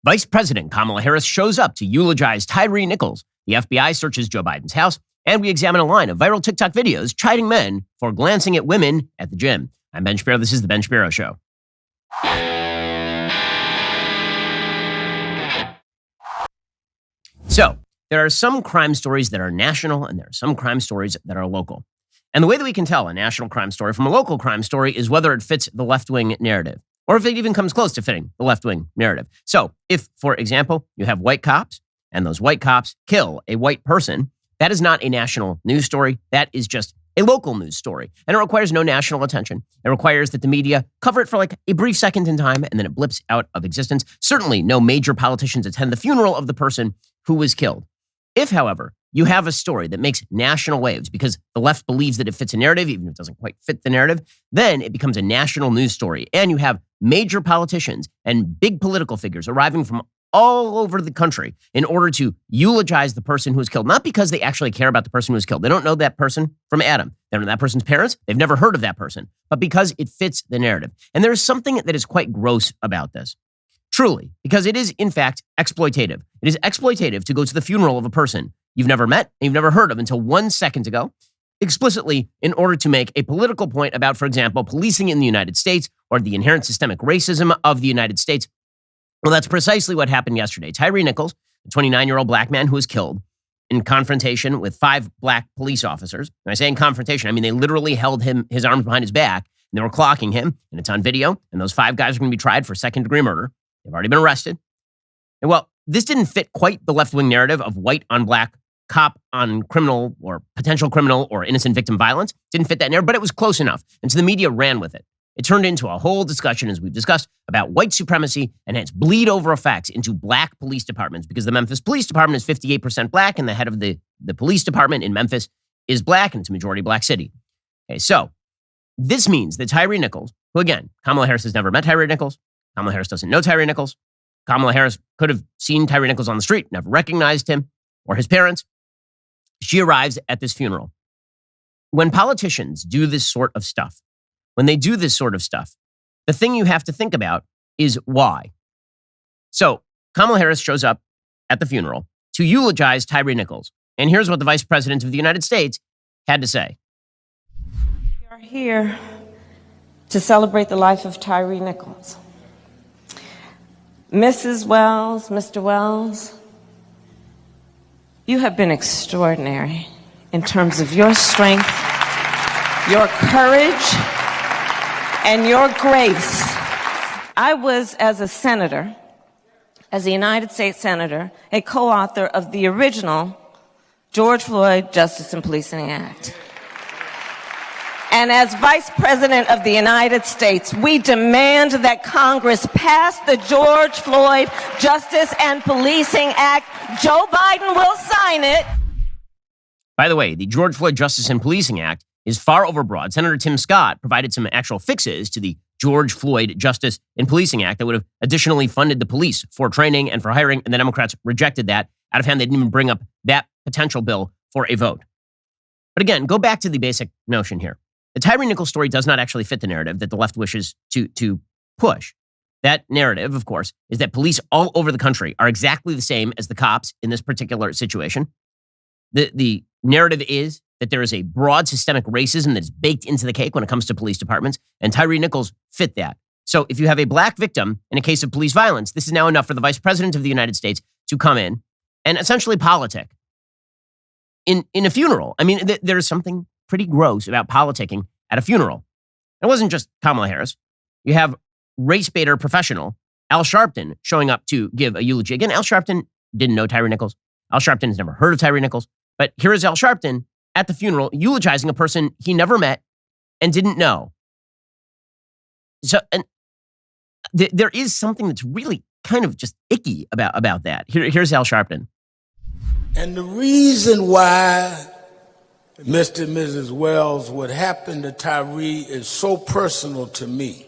Vice President Kamala Harris shows up to eulogize Tyree Nichols. The FBI searches Joe Biden's house, and we examine a line of viral TikTok videos chiding men for glancing at women at the gym. I'm Ben Shapiro. This is The Ben Shapiro Show. So, there are some crime stories that are national, and there are some crime stories that are local. And the way that we can tell a national crime story from a local crime story is whether it fits the left-wing narrative, or if it even comes close to fitting the left-wing narrative. So, if, for example, you have white cops, and those white cops kill a white person, that is not a national news story. That is just a local news story. And it requires no national attention. It requires that the media cover it for like a brief second in time, and then it blips out of existence. Certainly no major politicians attend the funeral of the person who was killed. If, however, you have a story that makes national waves because the left believes that it fits a narrative, even if it doesn't quite fit the narrative, then it becomes a national news story. And you have major politicians and big political figures arriving from all over the country in order to eulogize the person who was killed, not because they actually care about the person who was killed. They don't know that person from Adam. They don't know that person's parents. They've never heard of that person, but because it fits the narrative. And there is something that is quite gross about this. Truly, because it is, in fact, exploitative. It is exploitative to go to the funeral of a person you've never met and you've never heard of until 1 second ago, explicitly in order to make a political point about, for example, policing in the United States or the inherent systemic racism of the United States. Well, that's precisely what happened yesterday. Tyree Nichols, a 29-year-old black man who was killed in confrontation with 5 black police officers. When I say in confrontation, I mean they literally held his arms behind his back, and they were clocking him, and it's on video, and those 5 guys are going to be tried for second-degree murder. They've already been arrested. And well, this didn't fit quite the left-wing narrative of white on black, cop on criminal or potential criminal or innocent victim violence. Didn't fit that narrative, but it was close enough. And so the media ran with it. It turned into a whole discussion, as we've discussed, about white supremacy and its bleed over effects into black police departments, because the Memphis Police Department is 58% black, and the head of the police department in Memphis is black, and it's a majority black city. Okay, so this means that Tyree Nichols, who again, Kamala Harris has never met Tyree Nichols. Kamala Harris doesn't know Tyree Nichols. Kamala Harris could have seen Tyree Nichols on the street, never recognized him or his parents. She arrives at this funeral. When politicians do this sort of stuff, the thing you have to think about is why. So Kamala Harris shows up at the funeral to eulogize Tyree Nichols. And here's what the Vice President of the United States had to say. We are here to celebrate the life of Tyree Nichols. Mrs. Wells, Mr. Wells, you have been extraordinary in terms of your strength, your courage, and your grace. I was, as a senator, as a United States Senator, a co-author of the original George Floyd Justice and Policing Act. And as Vice President of the United States, we demand that Congress pass the George Floyd Justice and Policing Act. Joe Biden will sign it. By the way, the George Floyd Justice and Policing Act is far overbroad. Senator Tim Scott provided some actual fixes to the George Floyd Justice and Policing Act that would have additionally funded the police for training and for hiring, and the Democrats rejected that out of hand. They didn't even bring up that potential bill for a vote. But again, go back to the basic notion here. The Tyree Nichols story does not actually fit the narrative that the left wishes to push. That narrative, of course, is that police all over the country are exactly the same as the cops in this particular situation. The narrative is that there is a broad systemic racism that is baked into the cake when it comes to police departments, and Tyree Nichols fit that. So if you have a black victim in a case of police violence, this is now enough for the Vice President of the United States to come in and essentially politic in a funeral. I mean, there is something pretty gross about politicking at a funeral. It wasn't just Kamala Harris. You have race baiter professional Al Sharpton showing up to give a eulogy. Again, Al Sharpton didn't know Tyree Nichols. Al Sharpton has never heard of Tyree Nichols. But here is Al Sharpton at the funeral eulogizing a person he never met and didn't know. So, and there is something that's really kind of just icky about that. Here's Al Sharpton. And the reason why, Mr. and Mrs. Wells, what happened to Tyree is so personal to me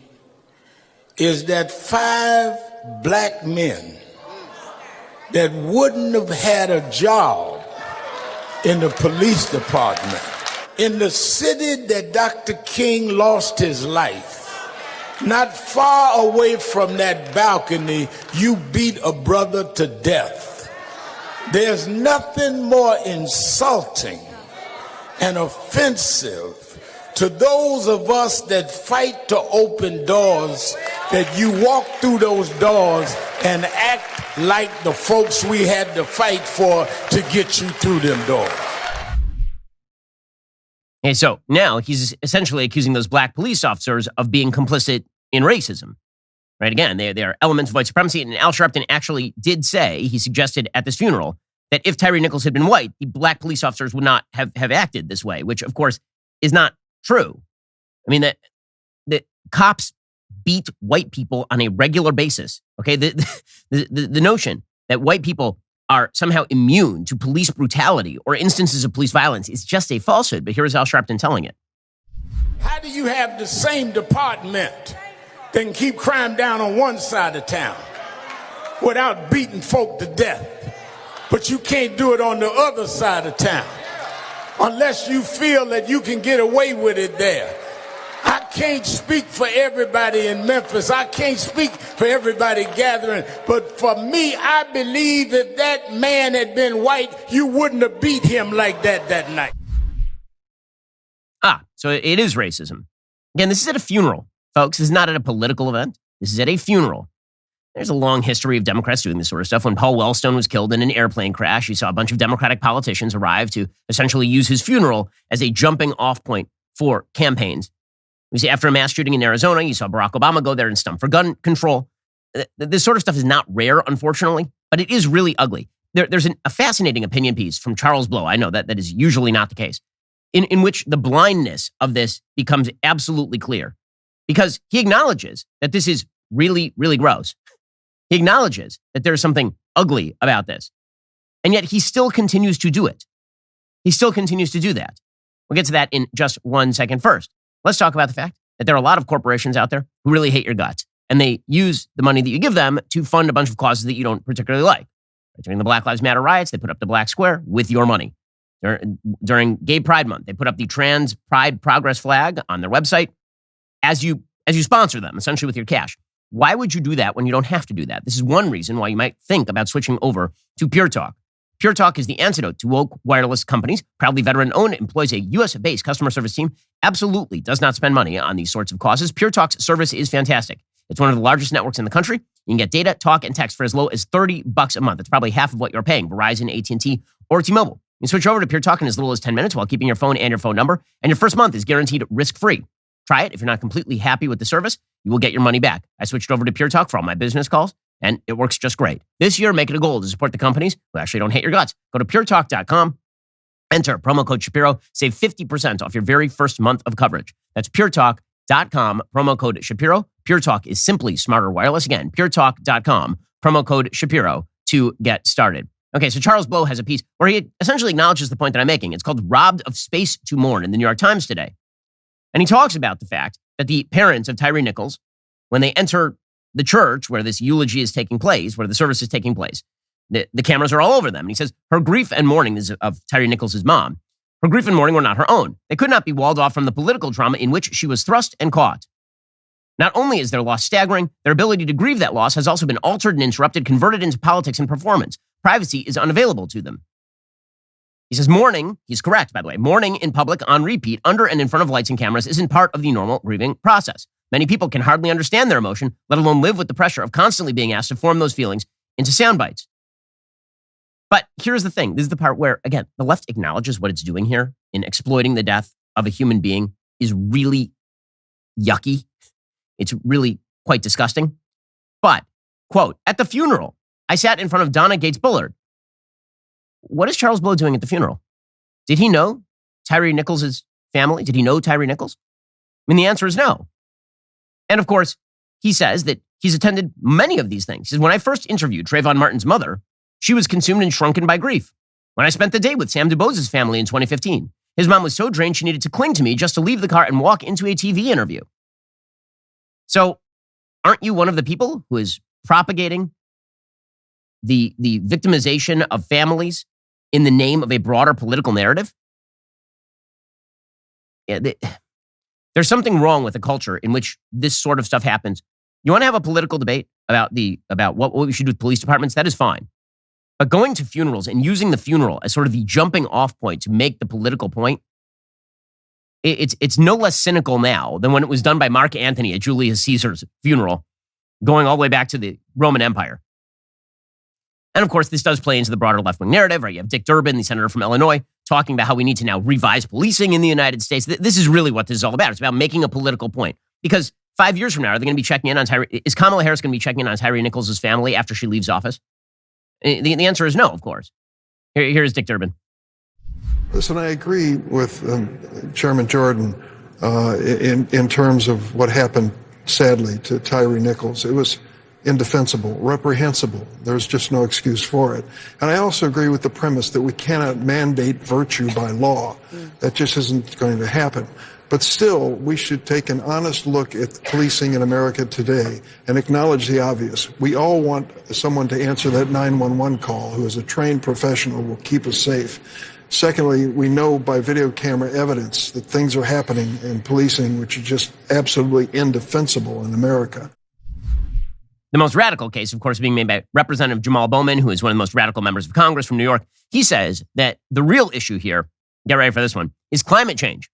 is that 5 black men that wouldn't have had a job in the police department in the city that Dr. King lost his life, Not far away from that balcony, you beat a brother to death. There's nothing more insulting and offensive to those of us that fight to open doors, that you walk through those doors and act like the folks we had to fight for to get you through them doors. Okay, so now he's essentially accusing those black police officers of being complicit in racism. Right? Again, they are elements of white supremacy. And Al Sharpton actually did say, he suggested at this funeral, that if Tyre Nichols had been white, the black police officers would not have acted this way, which, of course, is not true. I mean, the cops beat white people on a regular basis. Okay, the notion that white people are somehow immune to police brutality or instances of police violence is just a falsehood. But here's Al Sharpton telling it. How do you have the same department that can keep crime down on one side of town without beating folk to death, but you can't do it on the other side of town unless you feel that you can get away with it there? I can't speak for everybody in Memphis. I can't speak for everybody gathering. But for me, I believe if that man had been white, you wouldn't have beat him like that night. So it is racism. Again, this is at a funeral, folks. This is not at a political event. This is at a funeral. There's a long history of Democrats doing this sort of stuff. When Paul Wellstone was killed in an airplane crash, you saw a bunch of Democratic politicians arrive to essentially use his funeral as a jumping off point for campaigns. You see, after a mass shooting in Arizona, you saw Barack Obama go there and stump for gun control. This sort of stuff is not rare, unfortunately, but it is really ugly. There's a fascinating opinion piece from Charles Blow. I know that is usually not the case, in which the blindness of this becomes absolutely clear, because he acknowledges that this is really, really gross. He acknowledges that there's something ugly about this, and yet he still continues to do it. He still continues to do that. We'll get to that in just 1 second. First, let's talk about the fact that there are a lot of corporations out there who really hate your guts, and they use the money that you give them to fund a bunch of causes that you don't particularly like. During the Black Lives Matter riots, they put up the Black Square with your money. During Gay Pride Month, they put up the Trans Pride Progress flag on their website as you sponsor them, essentially with your cash. Why would you do that when you don't have to do that? This is one reason why you might think about switching over to Pure Talk. Pure Talk is the antidote to woke wireless companies. Proudly veteran-owned, employs a U.S.-based customer service team, absolutely does not spend money on these sorts of causes. Pure Talk's service is fantastic. It's one of the largest networks in the country. You can get data, talk, and text for as low as $30 a month. It's probably half of what you're paying Verizon, AT&T, or T-Mobile. You can switch over to Pure Talk in as little as 10 minutes while keeping your phone and your phone number, and your first month is guaranteed risk-free. Try it. If you're not completely happy with the service, you will get your money back. I switched over to Pure Talk for all my business calls, and it works just great. This year, make it a goal to support the companies who actually don't hate your guts. Go to puretalk.com, enter promo code Shapiro, save 50% off your very first month of coverage. That's puretalk.com, promo code Shapiro. Pure Talk is simply smarter wireless. Again, puretalk.com, promo code Shapiro to get started. Okay, so Charles Blow has a piece where he essentially acknowledges the point that I'm making. It's called Robbed of Space to Mourn in the New York Times today. And he talks about the fact that the parents of Tyre Nichols, when they enter the church where this eulogy is taking place, where the service is taking place, the cameras are all over them. And he says her grief and mourning is of Tyre Nichols' mom. Her grief and mourning were not her own. They could not be walled off from the political drama in which she was thrust and caught. Not only is their loss staggering, their ability to grieve that loss has also been altered and interrupted, converted into politics and performance. Privacy is unavailable to them. He says mourning, he's correct, by the way, mourning in public on repeat, under and in front of lights and cameras isn't part of the normal grieving process. Many people can hardly understand their emotion, let alone live with the pressure of constantly being asked to form those feelings into sound bites. But here's the thing. This is the part where, again, the left acknowledges what it's doing here in exploiting the death of a human being is really yucky. It's really quite disgusting. But, quote, at the funeral, I sat in front of Donna Gates Bullard. What is Charles Blow doing at the funeral? Did he know Tyre Nichols' family? Did he know Tyre Nichols? I mean, the answer is no. And of course, he says that he's attended many of these things. He says, when I first interviewed Trayvon Martin's mother, she was consumed and shrunken by grief. When I spent the day with Sam DuBose's family in 2015, his mom was so drained she needed to cling to me just to leave the car and walk into a TV interview. So, aren't you one of the people who is propagating the victimization of families in the name of a broader political narrative? Yeah, There's something wrong with a culture in which this sort of stuff happens. You want to have a political debate about what we should do with police departments? That is fine. But going to funerals and using the funeral as sort of the jumping off point to make the political point, it's no less cynical now than when it was done by Mark Antony at Julius Caesar's funeral, going all the way back to the Roman Empire. And of course, this does play into the broader left-wing narrative, right? You have Dick Durbin, the senator from Illinois, talking about how we need to now revise policing in the United States. This is really what this is all about. It's about making a political point. Because 5 years from now, are they going to be checking in on Tyree? Is Kamala Harris going to be checking in on Tyree Nichols' family after she leaves office? The answer is no, of course. Here's Dick Durbin. Listen, I agree with Chairman Jordan in terms of what happened, sadly, to Tyree Nichols. It was indefensible, reprehensible. There's just no excuse for it. And I also agree with the premise that we cannot mandate virtue by law. That just isn't going to happen. But still, we should take an honest look at policing in America today and acknowledge the obvious. We all want someone to answer that 911 call who is a trained professional, will keep us safe. Secondly, we know by video camera evidence that things are happening in policing which are just absolutely indefensible in America. The most radical case, of course, being made by Representative Jamal Bowman, who is one of the most radical members of Congress from New York. He says that the real issue here, get ready for this one, is climate change.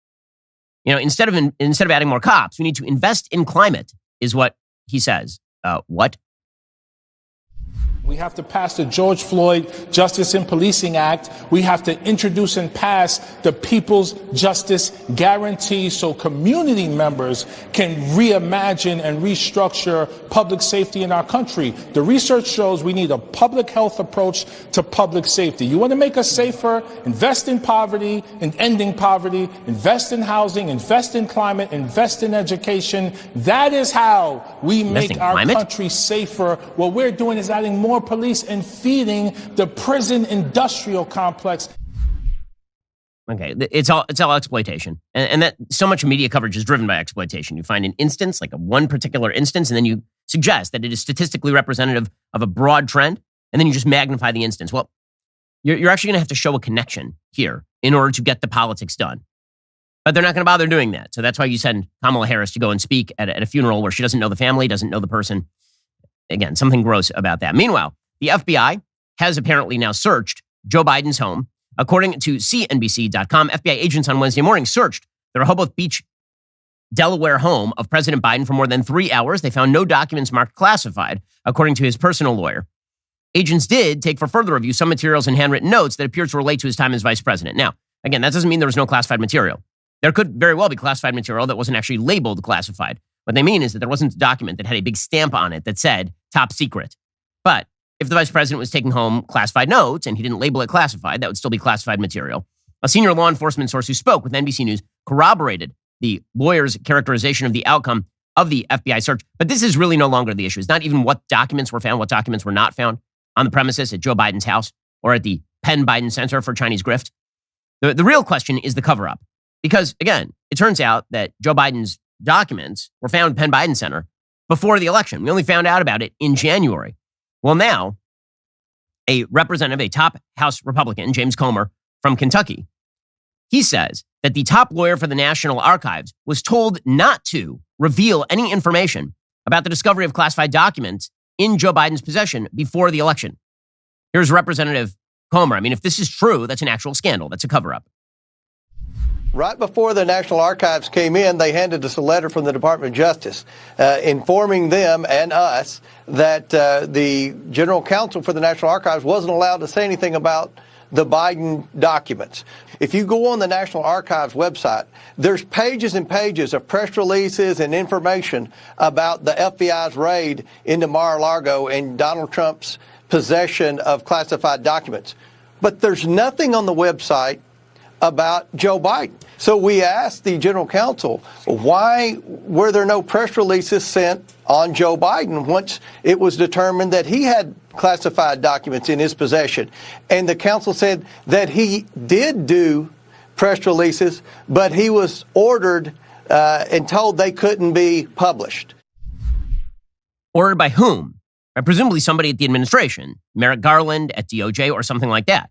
You know, instead of adding more cops, we need to invest in climate, is what he says. What? We have to pass the George Floyd Justice in Policing Act. We have to introduce and pass the People's Justice Guarantee so community members can reimagine and restructure public safety in our country. The research shows we need a public health approach to public safety. You want to make us safer? Invest in poverty and ending poverty. Invest in housing. Invest in climate. Invest in education. That is how we make our country safer. What we're doing is adding more police and feeding the prison industrial complex. Okay, it's all exploitation, and that so much media coverage is driven by exploitation. You find an instance, like one particular instance, and then you suggest that it is statistically representative of a broad trend, and then you just magnify the instance. Well, you're actually going to have to show a connection here in order to get the politics done. But they're not going to bother doing that. So that's why you send Kamala Harris to go and speak at a funeral where she doesn't know the family, doesn't know the person. Again, something gross about that. Meanwhile, the FBI has apparently now searched Joe Biden's home. According to CNBC.com, FBI agents on Wednesday morning searched the Rehoboth Beach, Delaware home of President Biden for more than 3 hours. They found no documents marked classified, according to his personal lawyer. Agents did take for further review some materials and handwritten notes that appear to relate to his time as vice president. Now, again, that doesn't mean there was no classified material. There could very well be classified material that wasn't actually labeled classified. What they mean is that there wasn't a document that had a big stamp on it that said top secret. But if the vice president was taking home classified notes and he didn't label it classified, that would still be classified material. A senior law enforcement source who spoke with NBC News corroborated the lawyer's characterization of the outcome of the FBI search. But this is really no longer the issue. It's not even what documents were found, what documents were not found on the premises at Joe Biden's house or at the Penn Biden Center for Chinese Grift. The real question is the cover-up. Because, again, it turns out that Joe Biden's documents were found at Penn Biden Center before the election. We only found out about it in January. Well, now, a top House Republican, James Comer from Kentucky, he says that the top lawyer for the National Archives was told not to reveal any information about the discovery of classified documents in Joe Biden's possession before the election. Here's Representative Comer. I mean, if this is true, that's an actual scandal. That's a cover-up. Right before the National Archives came in, they handed us a letter from the Department of Justice informing them and us that the General Counsel for the National Archives wasn't allowed to say anything about the Biden documents. If you go on the National Archives website, there's pages and pages of press releases and information about the FBI's raid into Mar-a-Lago and Donald Trump's possession of classified documents. But there's nothing on the website about Joe Biden. So we asked the general counsel, why were there no press releases sent on Joe Biden once it was determined that he had classified documents in his possession? And the counsel said that he did do press releases, but he was ordered and told they couldn't be published. Ordered by whom? Presumably somebody at the administration, Merrick Garland at DOJ or something like that.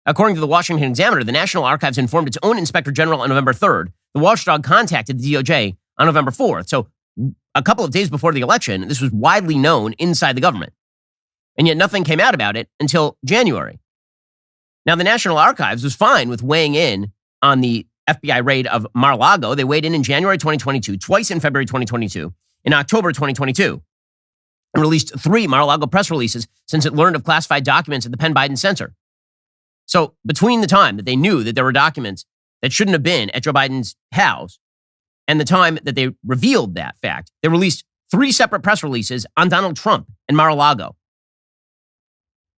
According to the Washington Examiner, the National Archives informed its own Inspector General on November 3rd The watchdog contacted the DOJ on November 4th. So a couple of days before the election, this was widely known inside the government. And yet nothing came out about it until January. Now, the National Archives was fine with weighing in on the FBI raid of Mar-a-Lago. They weighed in January 2022, twice in February 2022, in October 2022, and released 3 Mar-a-Lago press releases since it learned of classified documents at the Penn Biden Center. So between the time that they knew that there were documents that shouldn't have been at Joe Biden's house and the time that they revealed that fact, they released 3 separate press releases on Donald Trump and Mar-a-Lago.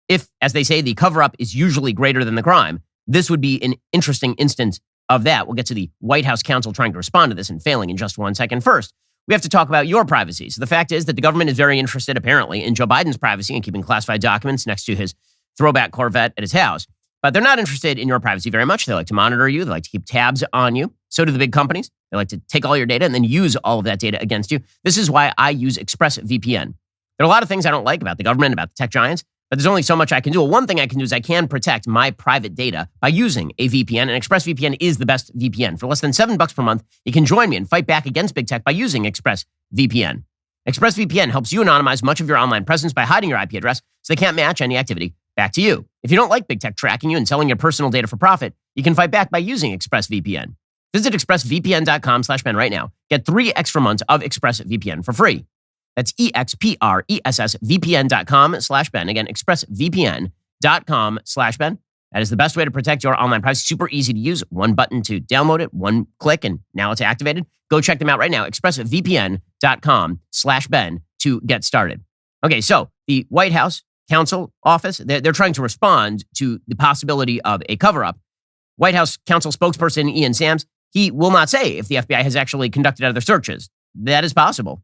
If, as they say, the cover-up is usually greater than the crime, this would be an interesting instance of that. We'll get to the White House counsel trying to respond to this and failing in just one second. First, we have to talk about your privacy. So the fact is that the government is very interested, apparently, in Joe Biden's privacy and keeping classified documents next to his throwback Corvette at his house. But they're not interested in your privacy very much. They like to monitor you. They like to keep tabs on you. So do the big companies. They like to take all your data and then use all of that data against you. This is why I use ExpressVPN. There are a lot of things I don't like about the government, about the tech giants, but there's only so much I can do. Well, one thing I can do is I can protect my private data by using a VPN, and ExpressVPN is the best VPN. For less than $7 per month, you can join me and fight back against big tech by using ExpressVPN. ExpressVPN helps you anonymize much of your online presence by hiding your IP address so they can't match any activity back to you. If you don't like big tech tracking you and selling your personal data for profit, you can fight back by using ExpressVPN. Visit expressvpn.com/Ben right now. Get 3 extra months of ExpressVPN for free. That's expressvpn.com/Ben. Again, expressvpn.com/Ben. That is the best way to protect your online privacy. Super easy to use. One button to download it, one click, and now it's activated. Go check them out right now. expressvpn.com/Ben to get started. Okay, so the White House counsel office, they're trying to respond to the possibility of a cover-up. White House counsel spokesperson Ian Sams, he will not say if the FBI has actually conducted other searches. That is possible.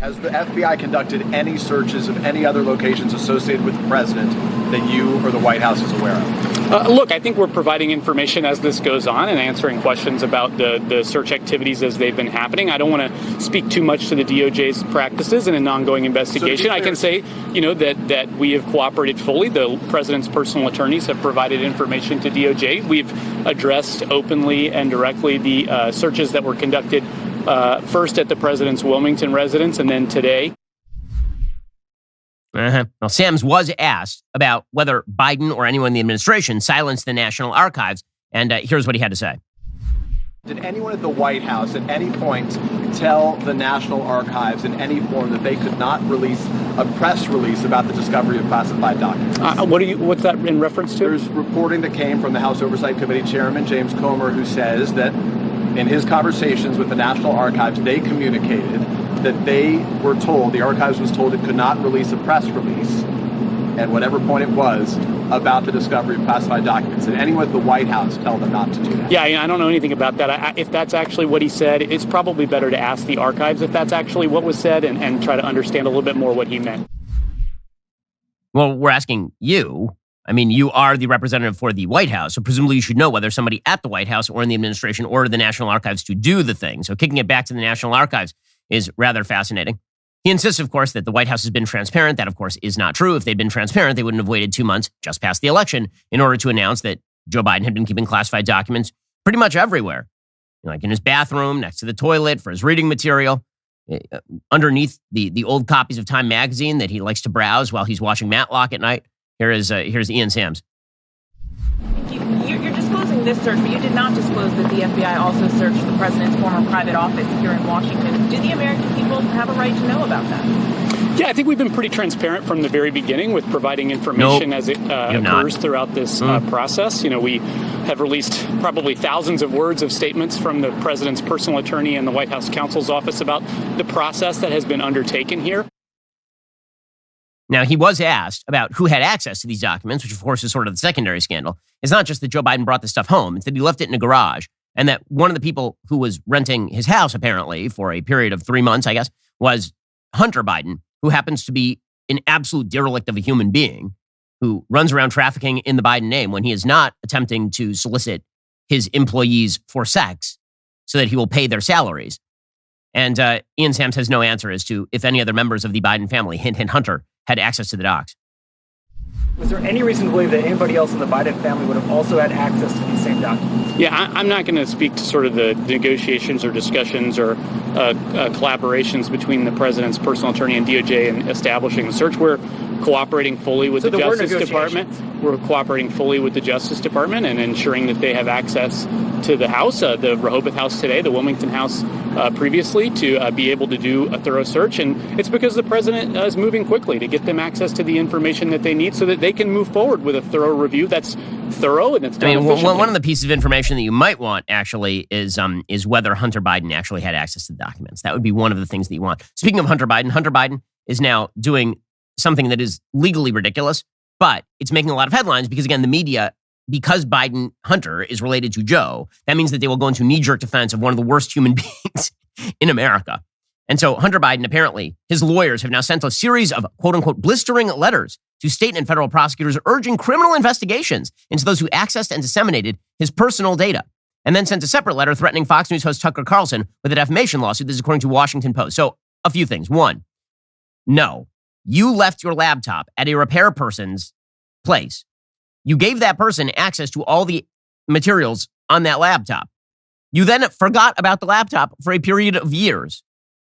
Has the FBI conducted any searches of any other locations associated with the president that you or the White House is aware of? Look, I think we're providing information as this goes on and answering questions about the search activities as they've been happening. I don't want to speak too much to the DOJ's practices in an ongoing investigation. I can say, that we have cooperated fully. The president's personal attorneys have provided information to DOJ. We've addressed openly and directly the searches that were conducted first at the president's Wilmington residence and then today. Well, Sams was asked about whether Biden or anyone in the administration silenced the National Archives, and here's what he had to say. Did anyone at the White House at any point tell the National Archives in any form that they could not release a press release about the discovery of classified documents? What's that in reference to? There's reporting that came from the House Oversight Committee Chairman James Comer, who says that in his conversations with the National Archives, they communicated that they were told, the archives was told it could not release a press release at whatever point it was about the discovery of classified documents. Did anyone at the White House tell them not to do that? Yeah, I don't know anything about that. If that's actually what he said, it's probably better to ask the archives if that's actually what was said and try to understand a little bit more what he meant. Well, we're asking you. I mean, you are the representative for the White House, so presumably you should know whether somebody at the White House or in the administration ordered the National Archives to do the thing. So kicking it back to the National Archives is rather fascinating. He insists, of course, that the White House has been transparent. That, of course, is not true. If they'd been transparent, they wouldn't have waited 2 months just past the election in order to announce that Joe Biden had been keeping classified documents pretty much everywhere, like in his bathroom, next to the toilet, for his reading material, underneath the old copies of Time magazine that he likes to browse while he's watching Matlock at night. Here's Ian Sams. You're disclosing this search, but you did not disclose that the FBI also searched the president's former private office here in Washington. Do the American people have a right to know about that? Yeah, I think we've been pretty transparent from the very beginning with providing information as it occurs throughout this process. We have released probably thousands of words of statements from the president's personal attorney and the White House counsel's office about the process that has been undertaken here. Now, he was asked about who had access to these documents, which, of course, is sort of the secondary scandal. It's not just that Joe Biden brought this stuff home. It's that he left it in a garage, and that one of the people who was renting his house, apparently, for a period of 3 months, I guess, was Hunter Biden, who happens to be an absolute derelict of a human being who runs around trafficking in the Biden name when he is not attempting to solicit his employees for sex so that he will pay their salaries. And Ian Sams has no answer as to if any other members of the Biden family, hint, hint, Hunter, had access to the docs. Was there any reason to believe that anybody else in the Biden family would have also had access to these same documents? Yeah, I'm not going to speak to sort of the negotiations or discussions or collaborations between the president's personal attorney and DOJ in establishing the search. We're cooperating fully with the Justice Department. We're cooperating fully with the Justice Department and ensuring that they have access to the House, the Rehoboth House today, the Wilmington House previously, to be able to do a thorough search. And it's because the president is moving quickly to get them access to the information that they need so that they can move forward with a thorough review that's thorough and it's done efficiently. One of the pieces of information that you might want actually is whether Hunter Biden actually had access to the documents. That would be one of the things that you want. Speaking of Hunter Biden is now doing something that is legally ridiculous, but it's making a lot of headlines because, again, the media, because Hunter is related to Joe, that means that they will go into knee-jerk defense of one of the worst human beings in America. And so Hunter Biden, apparently, his lawyers have now sent a series of quote-unquote blistering letters to state and federal prosecutors urging criminal investigations into those who accessed and disseminated his personal data, and then sent a separate letter threatening Fox News host Tucker Carlson with a defamation lawsuit. This is according to Washington Post. So a few things. One, no, you left your laptop at a repair person's place. You gave that person access to all the materials on that laptop. You then forgot about the laptop for a period of years.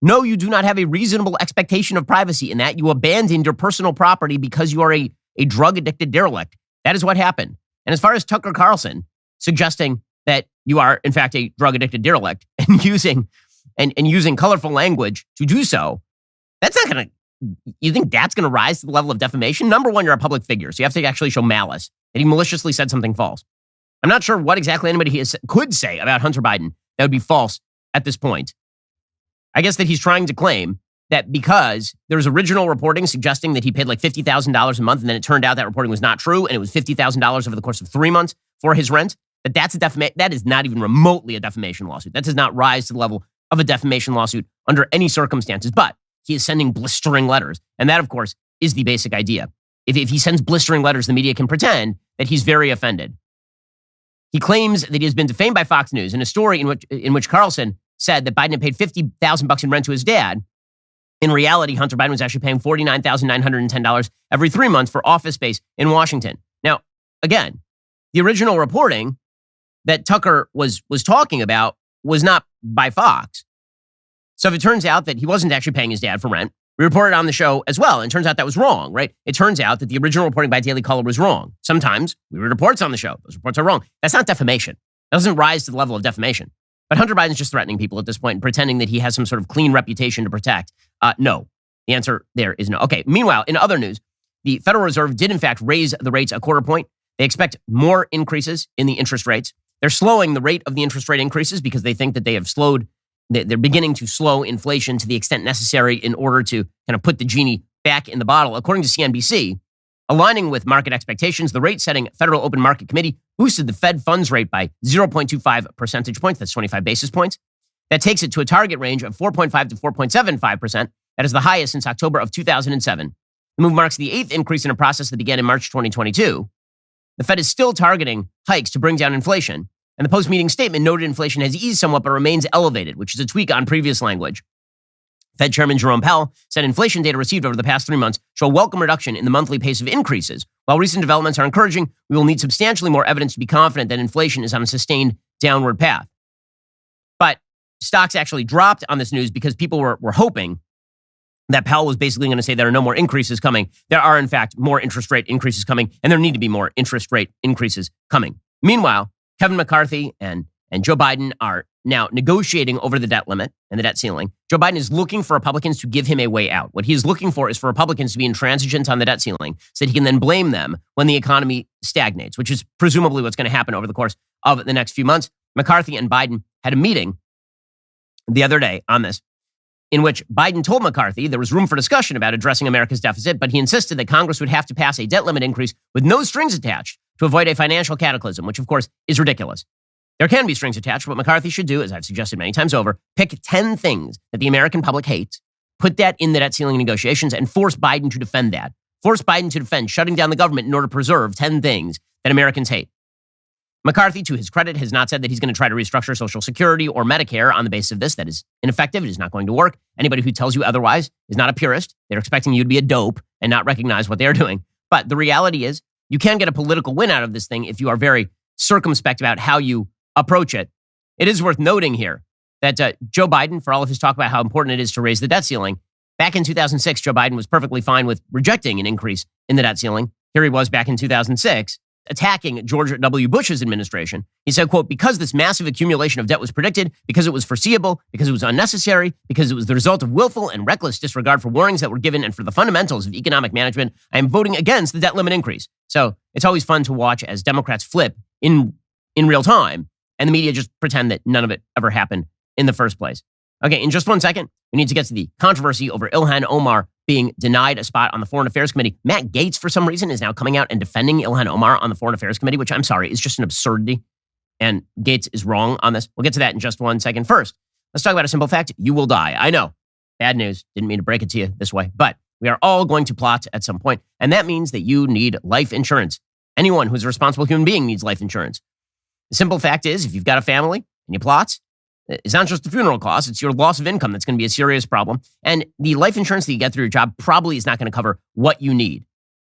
No, you do not have a reasonable expectation of privacy in that you abandoned your personal property because you are a drug-addicted derelict. That is what happened. And as far as Tucker Carlson suggesting that you are, in fact, a drug-addicted derelict and using colorful language to do so, that's not going to, you think that's going to rise to the level of defamation? Number one, you're a public figure, so you have to actually show malice, that he maliciously said something false. I'm not sure what exactly anybody could say about Hunter Biden that would be false at this point. I guess that he's trying to claim that because there was original reporting suggesting that he paid like $50,000 a month, and then it turned out that reporting was not true, and it was $50,000 over the course of 3 months for his rent, that's a that is not even remotely a defamation lawsuit. That does not rise to the level of a defamation lawsuit under any circumstances. But he is sending blistering letters, and that, of course, is the basic idea. If he sends blistering letters, the media can pretend that he's very offended. He claims that he has been defamed by Fox News in a story in which Carlson said that Biden had paid $50,000 in rent to his dad. In reality, Hunter Biden was actually paying $49,910 every 3 months for office space in Washington. Now, again, the original reporting that Tucker was talking about was not by Fox. So if it turns out that he wasn't actually paying his dad for rent, we reported on the show as well, and it turns out that was wrong, right? It turns out that the original reporting by Daily Caller was wrong. Sometimes we read reports on the show. Those reports are wrong. That's not defamation. That doesn't rise to the level of defamation. But Hunter Biden's just threatening people at this point and pretending that he has some sort of clean reputation to protect. No. The answer there is no. Okay, meanwhile, in other news, the Federal Reserve did in fact raise the rates a quarter point. They expect more increases in the interest rates. They're slowing the rate of the interest rate increases because they think that they have slowed. They're beginning to slow inflation to the extent necessary in order to kind of put the genie back in the bottle. According to CNBC, aligning with market expectations, the rate-setting Federal Open Market Committee boosted the Fed funds rate by 0.25 percentage points. That's 25 basis points. That takes it to a target range of 4.5 to 4.75%. That is the highest since October of 2007. The move marks the eighth increase in a process that began in March 2022. The Fed is still targeting hikes to bring down inflation. And the post-meeting statement noted inflation has eased somewhat but remains elevated, which is a tweak on previous language. Fed Chairman Jerome Powell said inflation data received over the past 3 months show a welcome reduction in the monthly pace of increases. While recent developments are encouraging, we will need substantially more evidence to be confident that inflation is on a sustained downward path. But stocks actually dropped on this news because people were hoping that Powell was basically going to say there are no more increases coming. There are, in fact, more interest rate increases coming, and there need to be more interest rate increases coming. Meanwhile, Kevin McCarthy and Joe Biden are now negotiating over the debt limit and the debt ceiling. Joe Biden is looking for Republicans to give him a way out. What he is looking for is for Republicans to be intransigent on the debt ceiling so that he can then blame them when the economy stagnates, which is presumably what's going to happen over the course of the next few months. McCarthy and Biden had a meeting the other day on this, in which Biden told McCarthy there was room for discussion about addressing America's deficit, but he insisted that Congress would have to pass a debt limit increase with no strings attached to avoid a financial cataclysm, which, of course, is ridiculous. There can be strings attached. What McCarthy should do, as I've suggested many times over, pick 10 things that the American public hates, put that in the debt ceiling negotiations, and force Biden to defend that. Force Biden to defend shutting down the government in order to preserve 10 things that Americans hate. McCarthy, to his credit, has not said that he's going to try to restructure Social Security or Medicare on the basis of this. That is ineffective. It is not going to work. Anybody who tells you otherwise is not a purist. They're expecting you to be a dope and not recognize what they're doing. But the reality is you can get a political win out of this thing if you are very circumspect about how you approach it. It is worth noting here that Joe Biden, for all of his talk about how important it is to raise the debt ceiling, back in 2006, Joe Biden was perfectly fine with rejecting an increase in the debt ceiling. Here he was back in 2006, attacking George W. Bush's administration. He said, quote, because this massive accumulation of debt was predicted, because it was foreseeable, because it was unnecessary, because it was the result of willful and reckless disregard for warnings that were given and for the fundamentals of economic management, I am voting against the debt limit increase. So it's always fun to watch as Democrats flip in real time and the media just pretend that none of it ever happened in the first place. Okay, in just 1 second, we need to get to the controversy over Ilhan Omar being denied a spot on the Foreign Affairs Committee. Matt Gaetz, for some reason, is now coming out and defending Ilhan Omar on the Foreign Affairs Committee, which I'm sorry, is just an absurdity. And Gaetz is wrong on this. We'll get to that in just 1 second. First, let's talk about a simple fact. You will die. I know. Bad news. Didn't mean to break it to you this way. But we are all going to plot at some point. And that means that you need life insurance. Anyone who's a responsible human being needs life insurance. The simple fact is, if you've got a family and you plot, it's not just the funeral costs, it's your loss of income that's going to be a serious problem. And the life insurance that you get through your job probably is not going to cover what you need.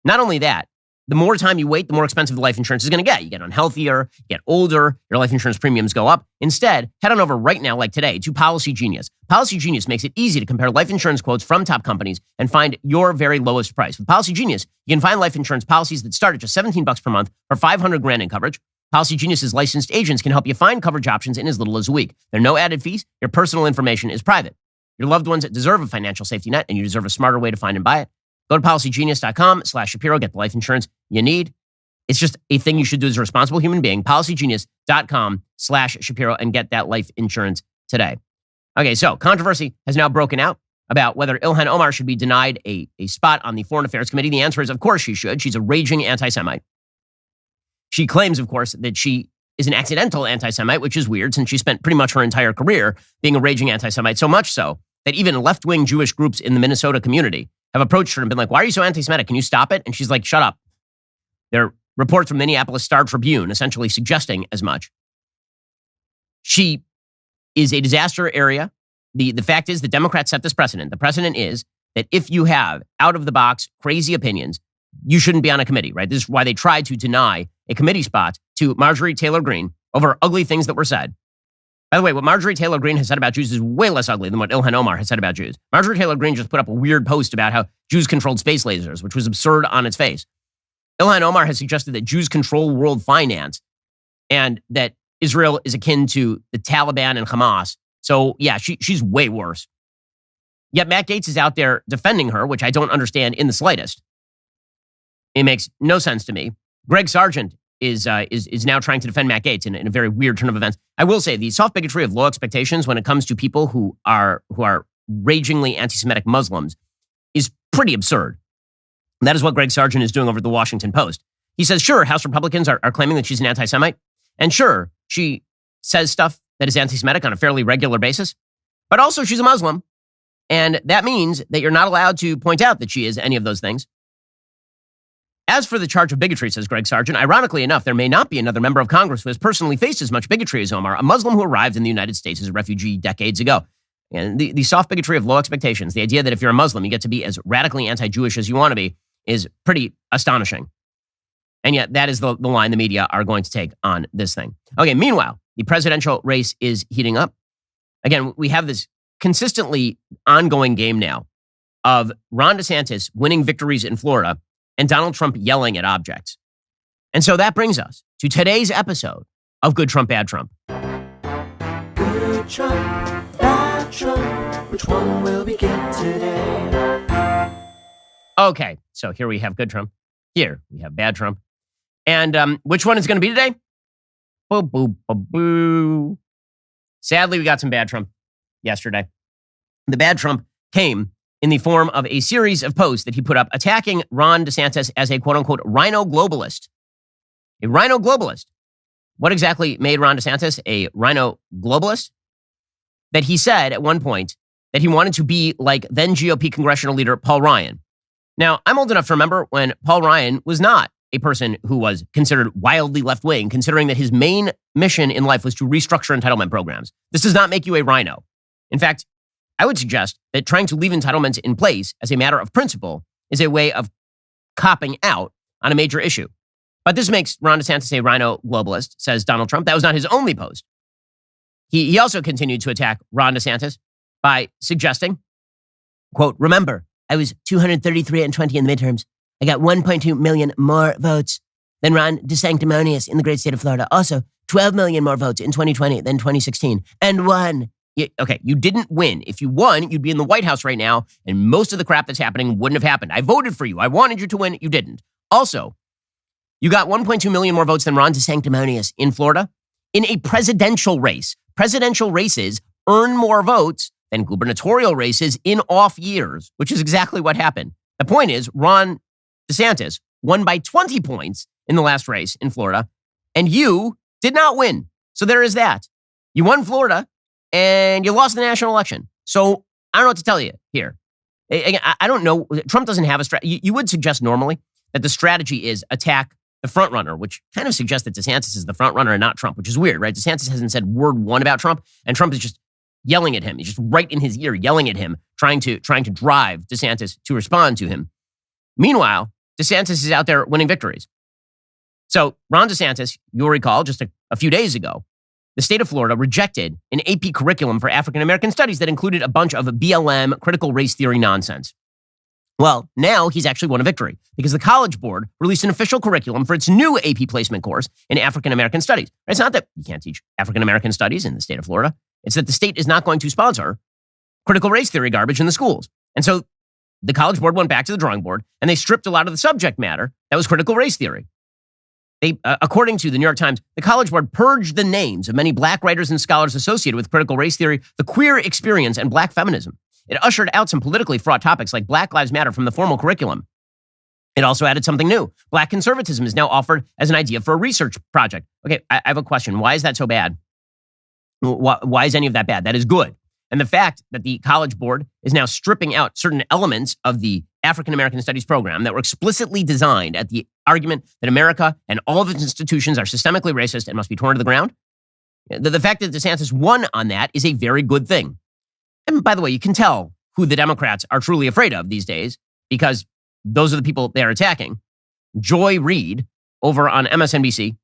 Not only that, the more time you wait, the more expensive the life insurance is going to get. You get unhealthier, you get older, your life insurance premiums go up. Instead, head on over right now, like today, to Policy Genius. Policy Genius makes it easy to compare life insurance quotes from top companies and find your very lowest price. With Policy Genius, you can find life insurance policies that start at just $17 per month for $500,000 in coverage. Policy Genius's licensed agents can help you find coverage options in as little as a week. There are no added fees. Your personal information is private. Your loved ones deserve a financial safety net, and you deserve a smarter way to find and buy it. Go to policygenius.com/Shapiro. Get the life insurance you need. It's just a thing you should do as a responsible human being. Policygenius.com/Shapiro and get that life insurance today. Okay, so controversy has now broken out about whether Ilhan Omar should be denied a spot on the Foreign Affairs Committee. The answer is, of course she should. She's a raging anti-Semite. She claims, of course, that she is an accidental anti-Semite, which is weird since she spent pretty much her entire career being a raging anti-Semite, so much so that even left-wing Jewish groups in the Minnesota community have approached her and been like, why are you so anti-Semitic? Can you stop it? And she's like, shut up. There are reports from Minneapolis Star-Tribune essentially suggesting as much. She is a disaster area. The fact is the Democrats set this precedent. The precedent is that if you have out-of-the-box crazy opinions, you shouldn't be on a committee, right? This is why they tried to deny a committee spot to Marjorie Taylor Greene over ugly things that were said. By the way, what Marjorie Taylor Greene has said about Jews is way less ugly than what Ilhan Omar has said about Jews. Marjorie Taylor Greene just put up a weird post about how Jews controlled space lasers, which was absurd on its face. Ilhan Omar has suggested that Jews control world finance and that Israel is akin to the Taliban and Hamas. So yeah, she's way worse. Yet Matt Gaetz is out there defending her, which I don't understand in the slightest. It makes no sense to me. Greg Sargent is now trying to defend Matt Gaetz in a very weird turn of events. I will say the soft bigotry of low expectations when it comes to people who are ragingly anti-Semitic Muslims is pretty absurd. And that is what Greg Sargent is doing over at the Washington Post. He says, sure, House Republicans are claiming that she's an anti-Semite. And sure, she says stuff that is anti-Semitic on a fairly regular basis. But also she's a Muslim. And that means that you're not allowed to point out that she is any of those things. As for the charge of bigotry, says Greg Sargent, ironically enough, there may not be another member of Congress who has personally faced as much bigotry as Omar, a Muslim who arrived in the United States as a refugee decades ago. And the soft bigotry of low expectations, the idea that if you're a Muslim, you get to be as radically anti-Jewish as you want to be, is pretty astonishing. And yet that is the line the media are going to take on this thing. Okay, meanwhile, the presidential race is heating up. Again, we have this consistently ongoing game now of Ron DeSantis winning victories in Florida and Donald Trump yelling at objects. And so that brings us to today's episode of Good Trump, Bad Trump. Good Trump, Bad Trump, which one will we get today? Okay, so here we have Good Trump. Here we have Bad Trump. And which one is going to be today? Boo, boo, boo, boo. Sadly, we got some Bad Trump yesterday. The Bad Trump came in the form of a series of posts that he put up attacking Ron DeSantis as a quote-unquote rhino globalist. A rhino globalist. What exactly made Ron DeSantis a rhino globalist? That he said at one point that he wanted to be like then GOP congressional leader Paul Ryan. Now, I'm old enough to remember when Paul Ryan was not a person who was considered wildly left-wing, considering that his main mission in life was to restructure entitlement programs. This does not make you a rhino. In fact, I would suggest that trying to leave entitlements in place as a matter of principle is a way of copping out on a major issue. But this makes Ron DeSantis a rhino globalist, says Donald Trump. That was not his only post. He also continued to attack Ron DeSantis by suggesting, quote, remember, I was 233 and 20 in the midterms. I got 1.2 million more votes than Ron DeSanctimonious in the great state of Florida. Also, 12 million more votes in 2020 than 2016 and won. You didn't win. If you won, you'd be in the White House right now, and most of the crap that's happening wouldn't have happened. I voted for you. I wanted you to win. You didn't. Also, you got 1.2 million more votes than Ron DeSanctimonious in Florida in a presidential race. Presidential races earn more votes than gubernatorial races in off years, which is exactly what happened. The point is, Ron DeSantis won by 20 points in the last race in Florida, and you did not win. So there is that. You won Florida, and you lost the national election. So I don't know what to tell you here. I don't know. Trump doesn't have a strategy. You would suggest normally that the strategy is attack the front runner, which kind of suggests that DeSantis is the front runner and not Trump, which is weird, right? DeSantis hasn't said word one about Trump, and Trump is just yelling at him. He's just right in his ear, yelling at him, trying to drive DeSantis to respond to him. Meanwhile, DeSantis is out there winning victories. So Ron DeSantis, you'll recall, just a few days ago, the state of Florida rejected an AP curriculum for African American studies that included a bunch of BLM, critical race theory nonsense. Well, now he's actually won a victory because the College Board released an official curriculum for its new AP placement course in African American studies. It's not that you can't teach African American studies in the state of Florida. It's that the state is not going to sponsor critical race theory garbage in the schools. And so the College Board went back to the drawing board and they stripped a lot of the subject matter that was critical race theory. They, according to the New York Times, the College Board purged the names of many black writers and scholars associated with critical race theory, the queer experience, and black feminism. It ushered out some politically fraught topics like Black Lives Matter from the formal curriculum. It also added something new. Black conservatism is now offered as an idea for a research project. Okay, I have a question. Why is that so bad? Why is any of that bad? That is good. And the fact that the College Board is now stripping out certain elements of the African American Studies program that were explicitly designed at the argument that America and all of its institutions are systemically racist and must be torn to the ground. The fact that DeSantis won on that is a very good thing. And by the way, you can tell who the Democrats are truly afraid of these days because those are the people they're attacking. Joy Reid over on MSNBC.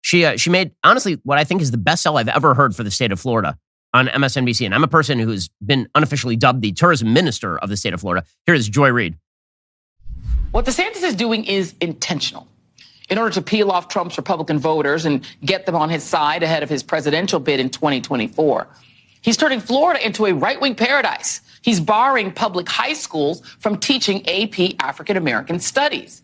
She made, honestly, what I think is the best sell I've ever heard for the state of Florida on MSNBC. And I'm a person who's been unofficially dubbed the tourism minister of the state of Florida. Here is Joy Reid. What DeSantis is doing is intentional. In order to peel off Trump's Republican voters and get them on his side ahead of his presidential bid in 2024. He's turning Florida into a right-wing paradise. He's barring public high schools from teaching AP African American studies.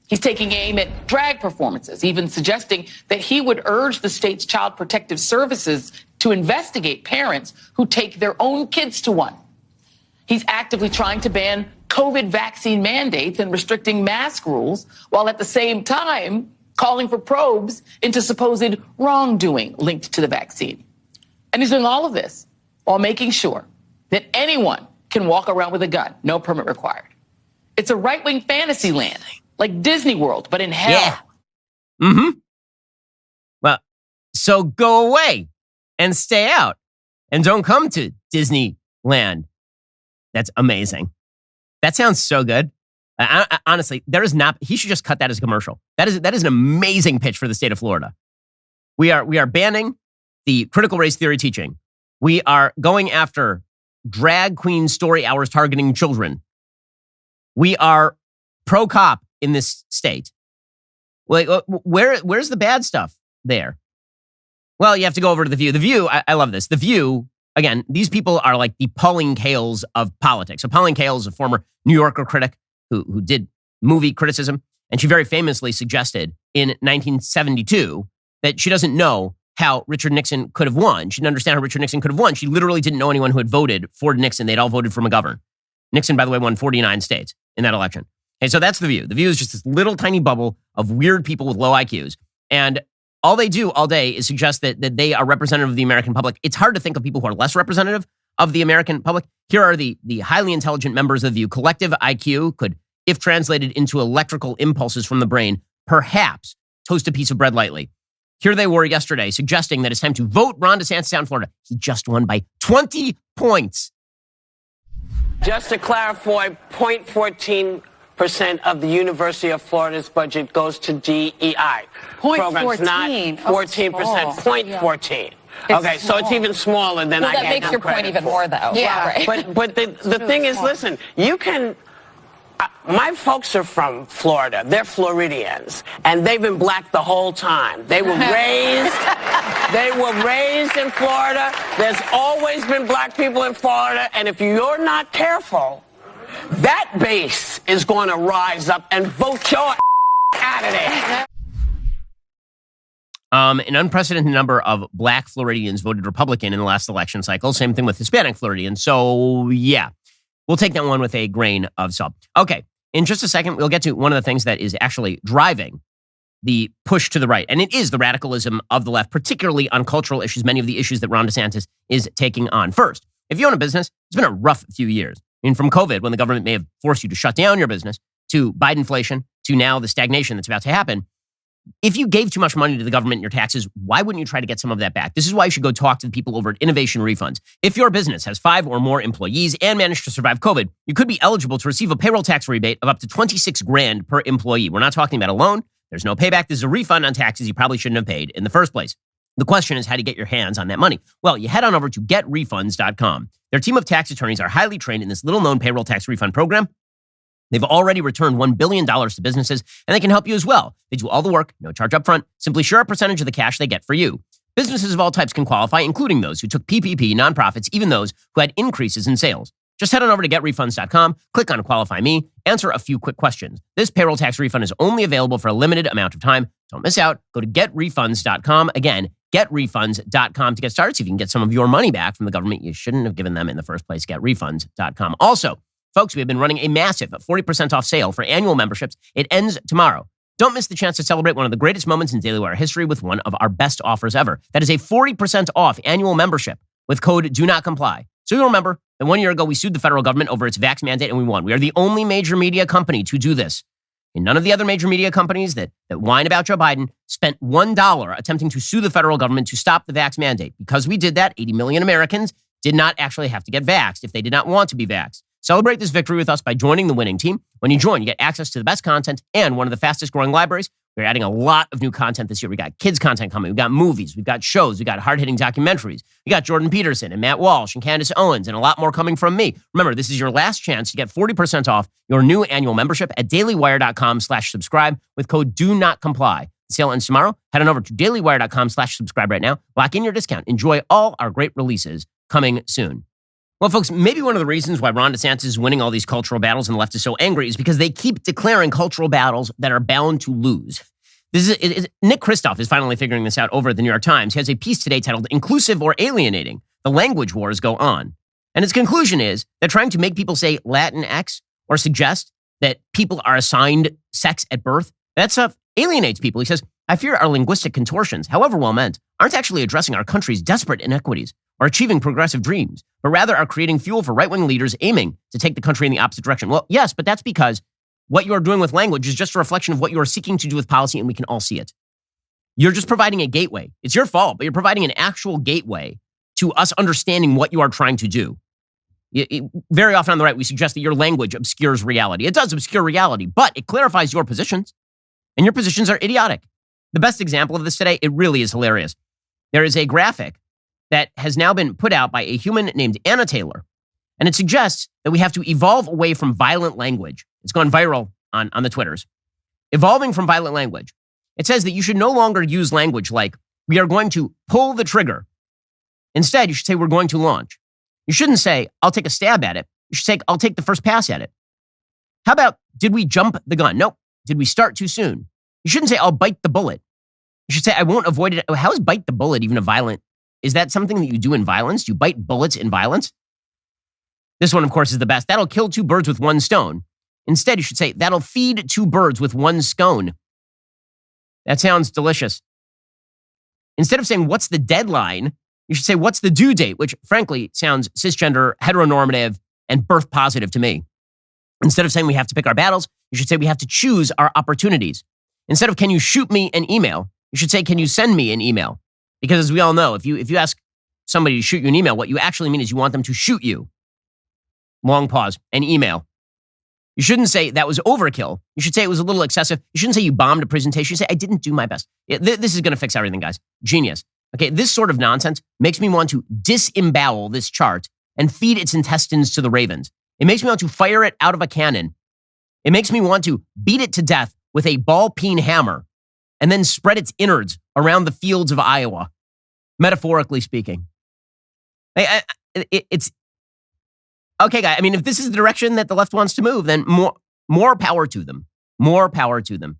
He's taking aim at drag performances, even suggesting that he would urge the state's child protective services to investigate parents who take their own kids to one. He's actively trying to ban COVID vaccine mandates and restricting mask rules, while at the same time calling for probes into supposed wrongdoing linked to the vaccine. And he's doing all of this while making sure that anyone can walk around with a gun, no permit required. It's a right-wing fantasy land, like Disney World, but in hell. Yeah. Mm-hmm. Well, so go away and stay out and don't come to Disneyland. That's amazing. That sounds so good. Honestly, there is not, he should just cut that as a commercial. That is an amazing pitch for the state of Florida. We are banning the critical race theory teaching. We are going after drag queen story hours targeting children. We are pro-cop in this state. Like, where's the bad stuff there? Well, you have to go over to The View. The View, I love this. The View, again, these people are like the Pauline Kaels of politics. So Pauline Kael is a former New Yorker critic who did movie criticism, and she very famously suggested in 1972 that she doesn't know how Richard Nixon could have won. She didn't understand how Richard Nixon could have won. She literally didn't know anyone who had voted for Nixon. They'd all voted for McGovern. Nixon, by the way, won 49 states in that election. Okay, so that's The View. The View is just this little tiny bubble of weird people with low IQs. And all they do all day is suggest that they are representative of the American public. It's hard to think of people who are less representative of the American public. Here are the highly intelligent members of The View. Collective IQ could, if translated into electrical impulses from the brain, perhaps toast a piece of bread lightly. Here they were yesterday suggesting that it's time to vote Ron DeSantis out in Florida. He just won by 20 points. Just to clarify, 0.14% of the University of Florida's budget goes to DEI programs, 0.14. not 14%, 0.14. Okay, so it's even smaller than I that gave makes them your point credit even for. more, though. Yeah, Right. but the thing is, listen, you can. My folks are from Florida. They're Floridians, and they've been black the whole time. They were raised in Florida. There's always been black people in Florida, and if you're not careful, that base is going to rise up and vote your out of there. An unprecedented number of black Floridians voted Republican in the last election cycle. Same thing with Hispanic Floridians. So, yeah, we'll take that one with a grain of salt. Okay, in just a second, we'll get to one of the things that is actually driving the push to the right. And it is the radicalism of the left, particularly on cultural issues, many of the issues that Ron DeSantis is taking on. First, if you own a business, it's been a rough few years. I mean, from COVID, when the government may have forced you to shut down your business, to Bidenflation, to now the stagnation that's about to happen. If you gave too much money to the government in your taxes, why wouldn't you try to get some of that back? This is why you should go talk to the people over at Innovation Refunds. If your business has 5 or more employees and managed to survive COVID, you could be eligible to receive a payroll tax rebate of up to $26,000 per employee. We're not talking about a loan. There's no payback. This is a refund on taxes you probably shouldn't have paid in the first place. The question is how to get your hands on that money. Well, you head on over to getrefunds.com. Their team of tax attorneys are highly trained in this little-known payroll tax refund program. They've already returned $1 billion to businesses, and they can help you as well. They do all the work, no charge up front. Simply share a percentage of the cash they get for you. Businesses of all types can qualify, including those who took PPP, nonprofits, even those who had increases in sales. Just head on over to getrefunds.com, click on Qualify Me, answer a few quick questions. This payroll tax refund is only available for a limited amount of time. Don't miss out. Go to getrefunds.com. Again, getrefunds.com to get started. See if you can get some of your money back from the government you shouldn't have given them in the first place. Getrefunds.com. Also, folks, we have been running a massive 40% off sale for annual memberships. It ends tomorrow. Don't miss the chance to celebrate one of the greatest moments in DailyWire history with one of our best offers ever. That is a 40% off annual membership with code Do Not Comply. So you'll remember that 1 year ago, we sued the federal government over its vax mandate and we won. We are the only major media company to do this. And none of the other major media companies that whine about Joe Biden spent $1 attempting to sue the federal government to stop the vax mandate. Because we did that, 80 million Americans did not actually have to get vaxxed if they did not want to be vaxxed. Celebrate this victory with us by joining the winning team. When you join, you get access to the best content and one of the fastest growing libraries. We're adding a lot of new content this year. We got kids content coming. We got movies. We've got shows. We got hard-hitting documentaries. We got Jordan Peterson and Matt Walsh and Candace Owens and a lot more coming from me. Remember, this is your last chance to get 40% off your new annual membership at dailywire.com/subscribe with code Do Not Comply. The sale ends tomorrow. Head on over to dailywire.com/subscribe right now. Lock in your discount. Enjoy all our great releases coming soon. Well, folks, maybe one of the reasons why Ron DeSantis is winning all these cultural battles and the left is so angry is because they keep declaring cultural battles that are bound to lose. Nick Kristof is finally figuring this out over at the New York Times. He has a piece today titled Inclusive or Alienating? The Language Wars Go On. And his conclusion is that trying to make people say Latinx or suggest that people are assigned sex at birth, that stuff alienates people. He says, I fear our linguistic contortions, however well meant, aren't actually addressing our country's desperate inequities or achieving progressive dreams, but rather are creating fuel for right-wing leaders aiming to take the country in the opposite direction. Well, yes, but that's because what you're doing with language is just a reflection of what you're seeking to do with policy, and we can all see it. You're just providing a gateway. It's your fault, but you're providing an actual gateway to us understanding what you are trying to do. Very often on the right, we suggest that your language obscures reality. It does obscure reality, but it clarifies your positions, and your positions are idiotic. The best example of this today, it really is hilarious. There is a graphic that has now been put out by a human named Anna Taylor, and it suggests that we have to evolve away from violent language. It's gone viral on the Twitters. Evolving from violent language. It says that you should no longer use language like, we are going to pull the trigger. Instead, you should say, we're going to launch. You shouldn't say, I'll take a stab at it. You should say, I'll take the first pass at it. How about, did we jump the gun? Nope. Did we start too soon? You shouldn't say, I'll bite the bullet. You should say, I won't avoid it. How is bite the bullet even a violent? Is that something that you do in violence? Do you bite bullets in violence? This one, of course, is the best. That'll kill 2 birds with 1 stone. Instead, you should say, that'll feed 2 birds with 1 scone. That sounds delicious. Instead of saying, what's the deadline? You should say, what's the due date? Which, frankly, sounds cisgender, heteronormative, and birth positive to me. Instead of saying we have to pick our battles, you should say we have to choose our opportunities. Instead of, can you shoot me an email? You should say, can you send me an email? Because as we all know, if you ask somebody to shoot you an email, what you actually mean is you want them to shoot you. Long pause. An email. You shouldn't say that was overkill. You should say it was a little excessive. You shouldn't say you bombed a presentation. You say, I didn't do my best. This is going to fix everything, guys. Genius. Okay, this sort of nonsense makes me want to disembowel this chart and feed its intestines to the ravens. It makes me want to fire it out of a cannon. It makes me want to beat it to death with a ball-peen hammer and then spread its innards around the fields of Iowa, metaphorically speaking. It's okay, guys. I mean, if this is the direction that the left wants to move, then more power to them. More power to them.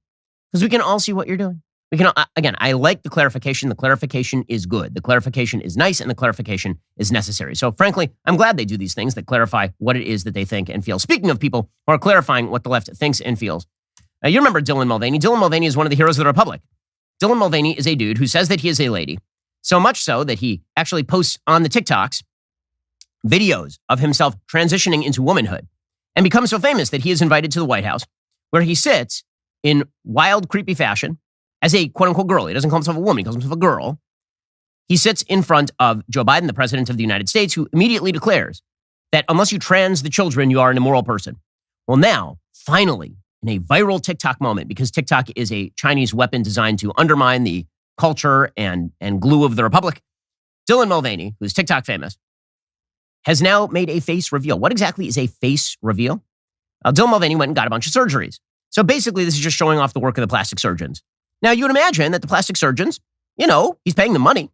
Because we can all see what you're doing. We can, again, I like the clarification. The clarification is good. The clarification is nice, and the clarification is necessary. So, frankly, I'm glad they do these things that clarify what it is that they think and feel. Speaking of people who are clarifying what the left thinks and feels, you remember Dylan Mulvaney. Dylan Mulvaney is one of the heroes of the Republic. Dylan Mulvaney is a dude who says that he is a lady, so much so that he actually posts on the TikToks videos of himself transitioning into womanhood and becomes so famous that he is invited to the White House, where he sits in wild, creepy fashion as a quote-unquote girl. He doesn't call himself a woman. He calls himself a girl. He sits in front of Joe Biden, the president of the United States, who immediately declares that unless you trans the children, you are an immoral person. Well, now, finally, in a viral TikTok moment, because TikTok is a Chinese weapon designed to undermine the culture and glue of the Republic, Dylan Mulvaney, who's TikTok famous, has now made a face reveal. What exactly is a face reveal? Dylan Mulvaney went and got a bunch of surgeries. So basically, this is just showing off the work of the plastic surgeons. Now, you would imagine that the plastic surgeons, he's paying them money.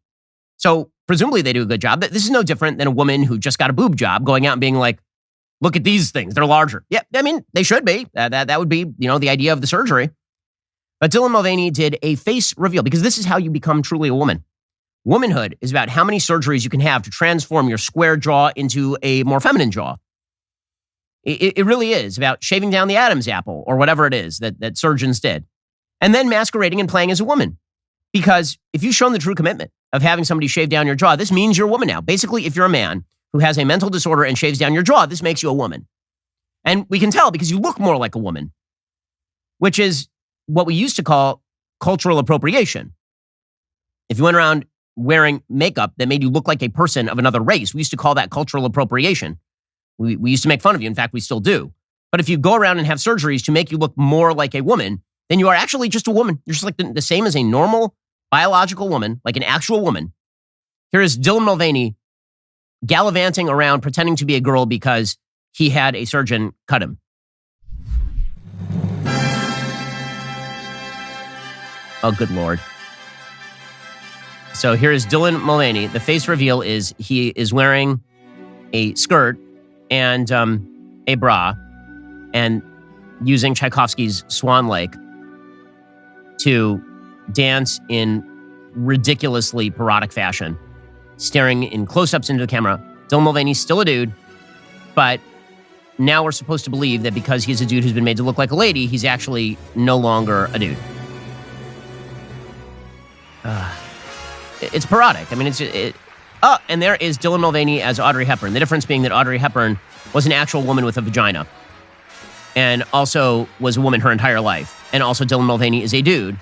So presumably they do a good job. This is no different than a woman who just got a boob job going out and being like, look at these things. They're larger. Yeah, I mean, they should be. That would be, the idea of the surgery. But Dylan Mulvaney did a face reveal because this is how you become truly a woman. Womanhood is about how many surgeries you can have to transform your square jaw into a more feminine jaw. It really is about shaving down the Adam's apple or whatever it is that surgeons did. And then masquerading and playing as a woman. Because if you've shown the true commitment of having somebody shave down your jaw, this means you're a woman now. Basically, if you're a man who has a mental disorder and shaves down your jaw, this makes you a woman. And we can tell because you look more like a woman, which is what we used to call cultural appropriation. If you went around wearing makeup that made you look like a person of another race, we used to call that cultural appropriation. We used to make fun of you. In fact, we still do. But if you go around and have surgeries to make you look more like a woman, then you are actually just a woman. You're just like the same as a normal biological woman, like an actual woman. Here is Dylan Mulvaney gallivanting around pretending to be a girl because he had a surgeon cut him. Oh, good Lord. So here is Dylan Mulvaney. The face reveal is he is wearing a skirt and a bra and using Tchaikovsky's Swan Lake to dance in ridiculously parodic fashion, staring in close-ups into the camera. Dylan Mulvaney's still a dude, but now we're supposed to believe that because he's a dude who's been made to look like a lady, he's actually no longer a dude. It's parodic. I mean, and there is Dylan Mulvaney as Audrey Hepburn. The difference being that Audrey Hepburn was an actual woman with a vagina and also was a woman her entire life. And also Dylan Mulvaney is a dude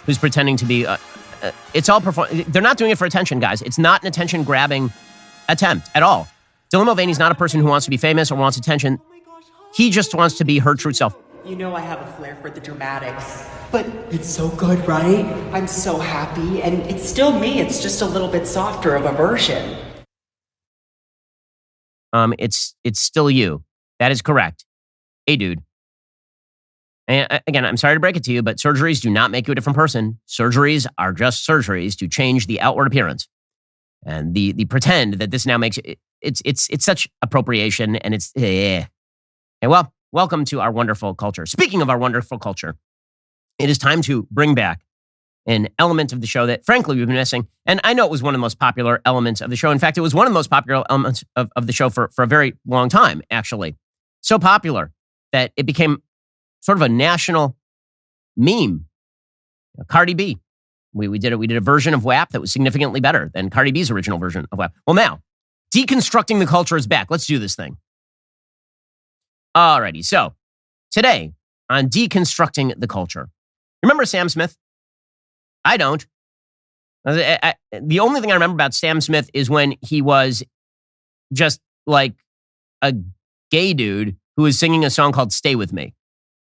who's pretending to be, it's all they're not doing it for attention, guys. It's not an attention-grabbing attempt at all. Dylan Mulvaney's not a person who wants to be famous or wants attention. He just wants to be her true self. You know I have a flair for the dramatics, but it's so good, right? I'm so happy, and it's still me. It's just a little bit softer of a version. It's still you. That is correct. Hey, dude. And again, I'm sorry to break it to you, but surgeries do not make you a different person. Surgeries are just surgeries to change the outward appearance. And the pretend that this now makes it's such appropriation, and it's And well, welcome to our wonderful culture. Speaking of our wonderful culture, it is time to bring back an element of the show that, frankly, we've been missing. And I know it was one of the most popular elements of the show. In fact, it was one of the most popular elements of the show for a very long time, actually. So popular that it became sort of a national meme. Cardi B. We did a version of WAP that was significantly better than Cardi B's original version of WAP. Well, now, deconstructing the culture is back. Let's do this thing. Alrighty, so today on deconstructing the culture. Remember Sam Smith? I don't. The only thing I remember about Sam Smith is when he was just like a gay dude who is singing a song called Stay With Me.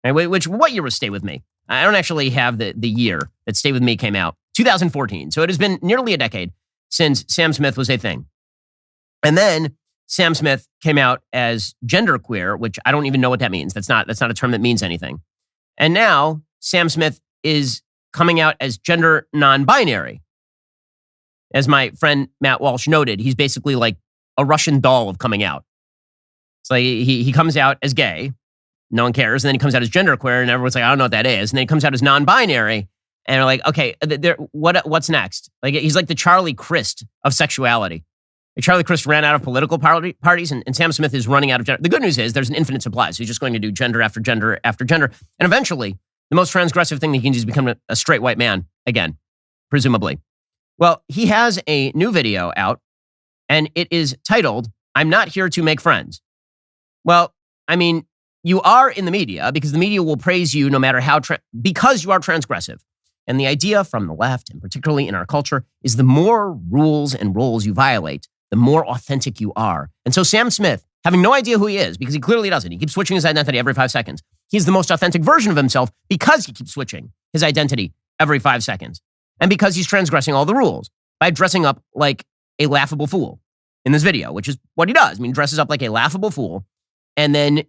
Right, what year was Stay With Me? I don't actually have the year that Stay With Me came out. 2014. So it has been nearly a decade since Sam Smith was a thing. And then Sam Smith came out as genderqueer, which I don't even know what that means. That's not a term that means anything. And now Sam Smith is coming out as gender non-binary. As my friend Matt Walsh noted, he's basically like a Russian doll of coming out. It's like he comes out as gay, no one cares, and then he comes out as genderqueer, and everyone's like, I don't know what that is. And then he comes out as non-binary, and they're like, okay, what's next? Like he's like the Charlie Crist of sexuality. Like Charlie Crist ran out of political parties, and Sam Smith is running out of gender. The good news is there's an infinite supply, so he's just going to do gender after gender after gender, and eventually the most transgressive thing that he can do is become a straight white man again, presumably. Well, he has a new video out, and it is titled, I'm Not Here to Make Friends. Well, I mean, you are in the media because the media will praise you no matter how, because you are transgressive. And the idea from the left, and particularly in our culture, is the more rules and roles you violate, the more authentic you are. And so Sam Smith, having no idea who he is, because he clearly doesn't, he keeps switching his identity every 5 seconds. He's the most authentic version of himself because he keeps switching his identity every 5 seconds. And because he's transgressing all the rules by dressing up like a laughable fool in this video, which is what he does. I mean, he dresses up like a laughable fool. And then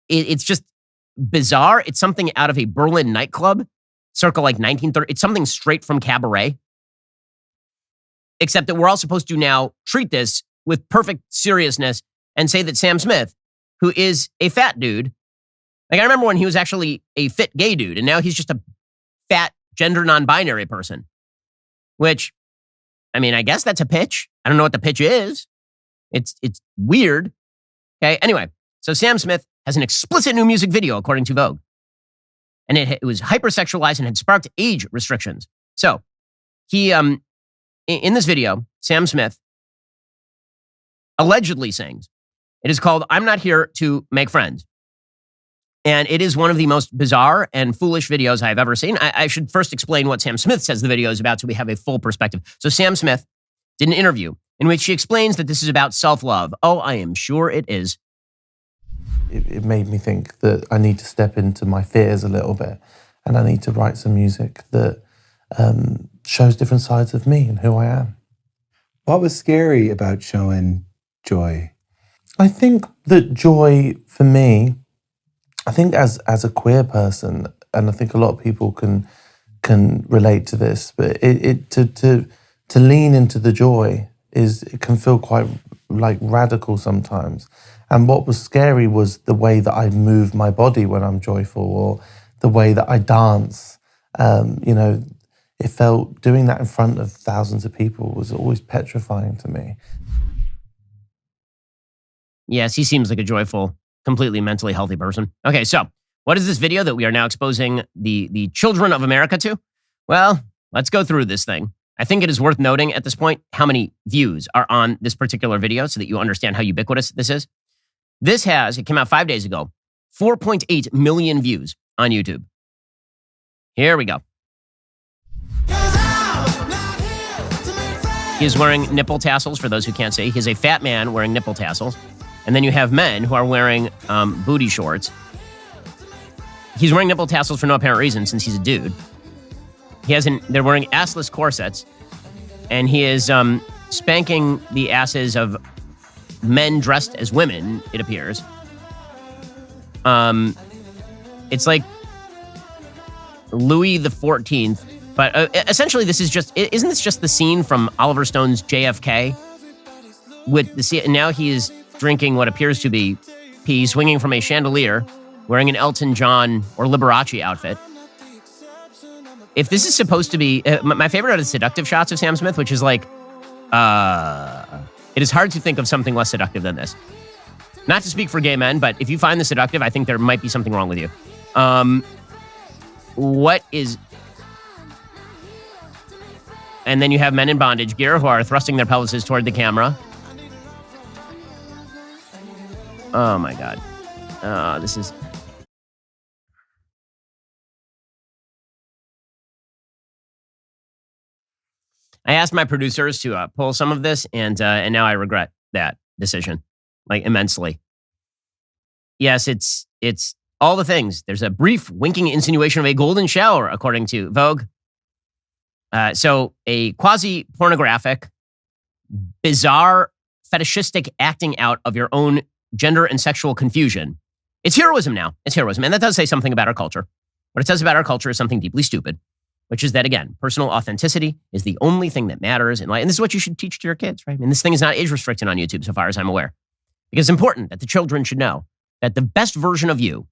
it's just bizarre. It's something out of a Berlin nightclub, circa like 1930. It's something straight from Cabaret. Except that we're all supposed to now treat this with perfect seriousness and say that Sam Smith, who is a fat dude, like I remember when he was actually a fit gay dude, and now he's just a fat gender non-binary person, which, I mean, I guess that's a pitch. I don't know what the pitch is. It's weird. Okay. Anyway, so Sam Smith has an explicit new music video, according to Vogue. And it was hypersexualized and had sparked age restrictions. So he, in this video, Sam Smith allegedly sings. It is called I'm Not Here to Make Friends. And it is one of the most bizarre and foolish videos I've ever seen. I should first explain what Sam Smith says the video is about so we have a full perspective. So Sam Smith did an interview in which she explains that this is about self-love. Oh, I am sure it is. It made me think that I need to step into my fears a little bit, and I need to write some music that shows different sides of me and who I am. What was scary about showing joy? I think that joy for me, I think as a queer person, and I think a lot of people can relate to this, but to lean into the joy it can feel quite like radical sometimes. And what was scary was the way that I move my body when I'm joyful, or the way that I dance. It felt doing that in front of thousands of people was always petrifying to me. Yes, he seems like a joyful, completely mentally healthy person. Okay, so what is this video that we are now exposing the children of America to? Well, let's go through this thing. I think it is worth noting at this point how many views are on this particular video so that you understand how ubiquitous this is. It came out 5 days ago, 4.8 million views on YouTube. Here we go. He is wearing nipple tassels, for those who can't see. He's a fat man wearing nipple tassels. And then you have men who are wearing booty shorts. He's wearing nipple tassels for no apparent reason since he's a dude. They're wearing assless corsets. And he is spanking the asses of men dressed as women, it appears. It's like Louis the 14th. But essentially, isn't this just the scene from Oliver Stone's JFK? Now he is drinking what appears to be pee, swinging from a chandelier, wearing an Elton John or Liberace outfit. If this is supposed to be... my favorite are the seductive shots of Sam Smith, which is like... it is hard to think of something less seductive than this. Not to speak for gay men, but if you find this seductive, I think there might be something wrong with you. What is... And then you have men in bondage gear who are thrusting their pelvises toward the camera. Oh my God. This is... I asked my producers to pull some of this, and now I regret that decision, like immensely. Yes, it's all the things. There's a brief winking insinuation of a golden shower, according to Vogue. So a quasi-pornographic, bizarre, fetishistic acting out of your own gender and sexual confusion. It's heroism now. It's heroism. And that does say something about our culture. What it says about our culture is something deeply stupid, which is that, again, personal authenticity is the only thing that matters in life. And this is what you should teach to your kids, right? I mean, this thing is not age restricted on YouTube, so far as I'm aware. Because it's important that the children should know that the best version of you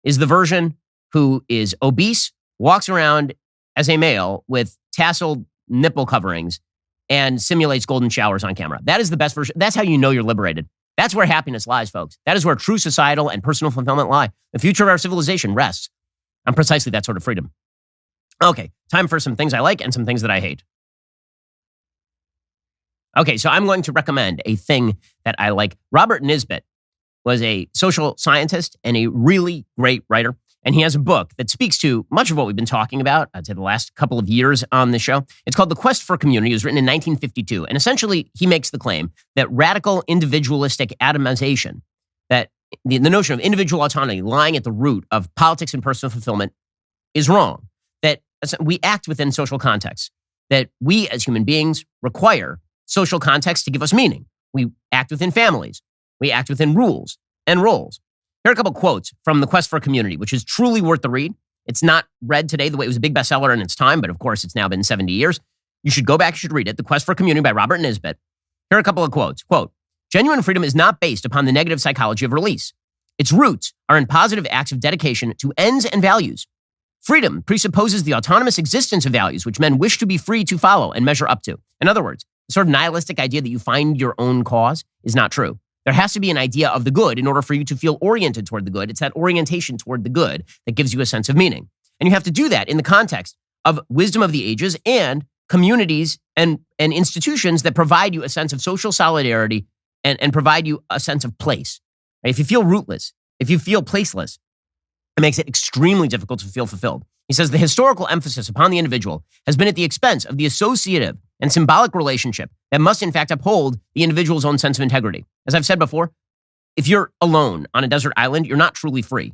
is the version who is obese, walks around as a male with tasseled nipple coverings, and simulates golden showers on camera. That is the best version. That's how you know you're liberated. That's where happiness lies, folks. That is where true societal and personal fulfillment lie. The future of our civilization rests on precisely that sort of freedom. Okay, time for some things I like and some things that I hate. Okay, so I'm going to recommend a thing that I like. Robert Nisbet was a social scientist and a really great writer. And he has a book that speaks to much of what we've been talking about, I'd say the last couple of years on the show. It's called The Quest for Community. It was written in 1952. And essentially, he makes the claim that radical individualistic atomization, that the notion of individual autonomy lying at the root of politics and personal fulfillment is wrong. That we act within social contexts, that we as human beings require social context to give us meaning. We act within families. We act within rules and roles. Here are a couple quotes from The Quest for Community, which is truly worth the read. It's not read today the way it was a big bestseller in its time, but of course it's now been 70 years. You should go back, you should read it. The Quest for Community by Robert Nisbet. Here are a couple of quotes. Quote, genuine freedom is not based upon the negative psychology of release. Its roots are in positive acts of dedication to ends and values. Freedom presupposes the autonomous existence of values which men wish to be free to follow and measure up to. In other words, the sort of nihilistic idea that you find your own cause is not true. There has to be an idea of the good in order for you to feel oriented toward the good. It's that orientation toward the good that gives you a sense of meaning. And you have to do that in the context of wisdom of the ages and communities and institutions that provide you a sense of social solidarity and provide you a sense of place. If you feel rootless, if you feel placeless, it makes it extremely difficult to feel fulfilled. He says the historical emphasis upon the individual has been at the expense of the associative and symbolic relationship that must in fact uphold the individual's own sense of integrity. As I've said before, if you're alone on a desert island, you're not truly free. I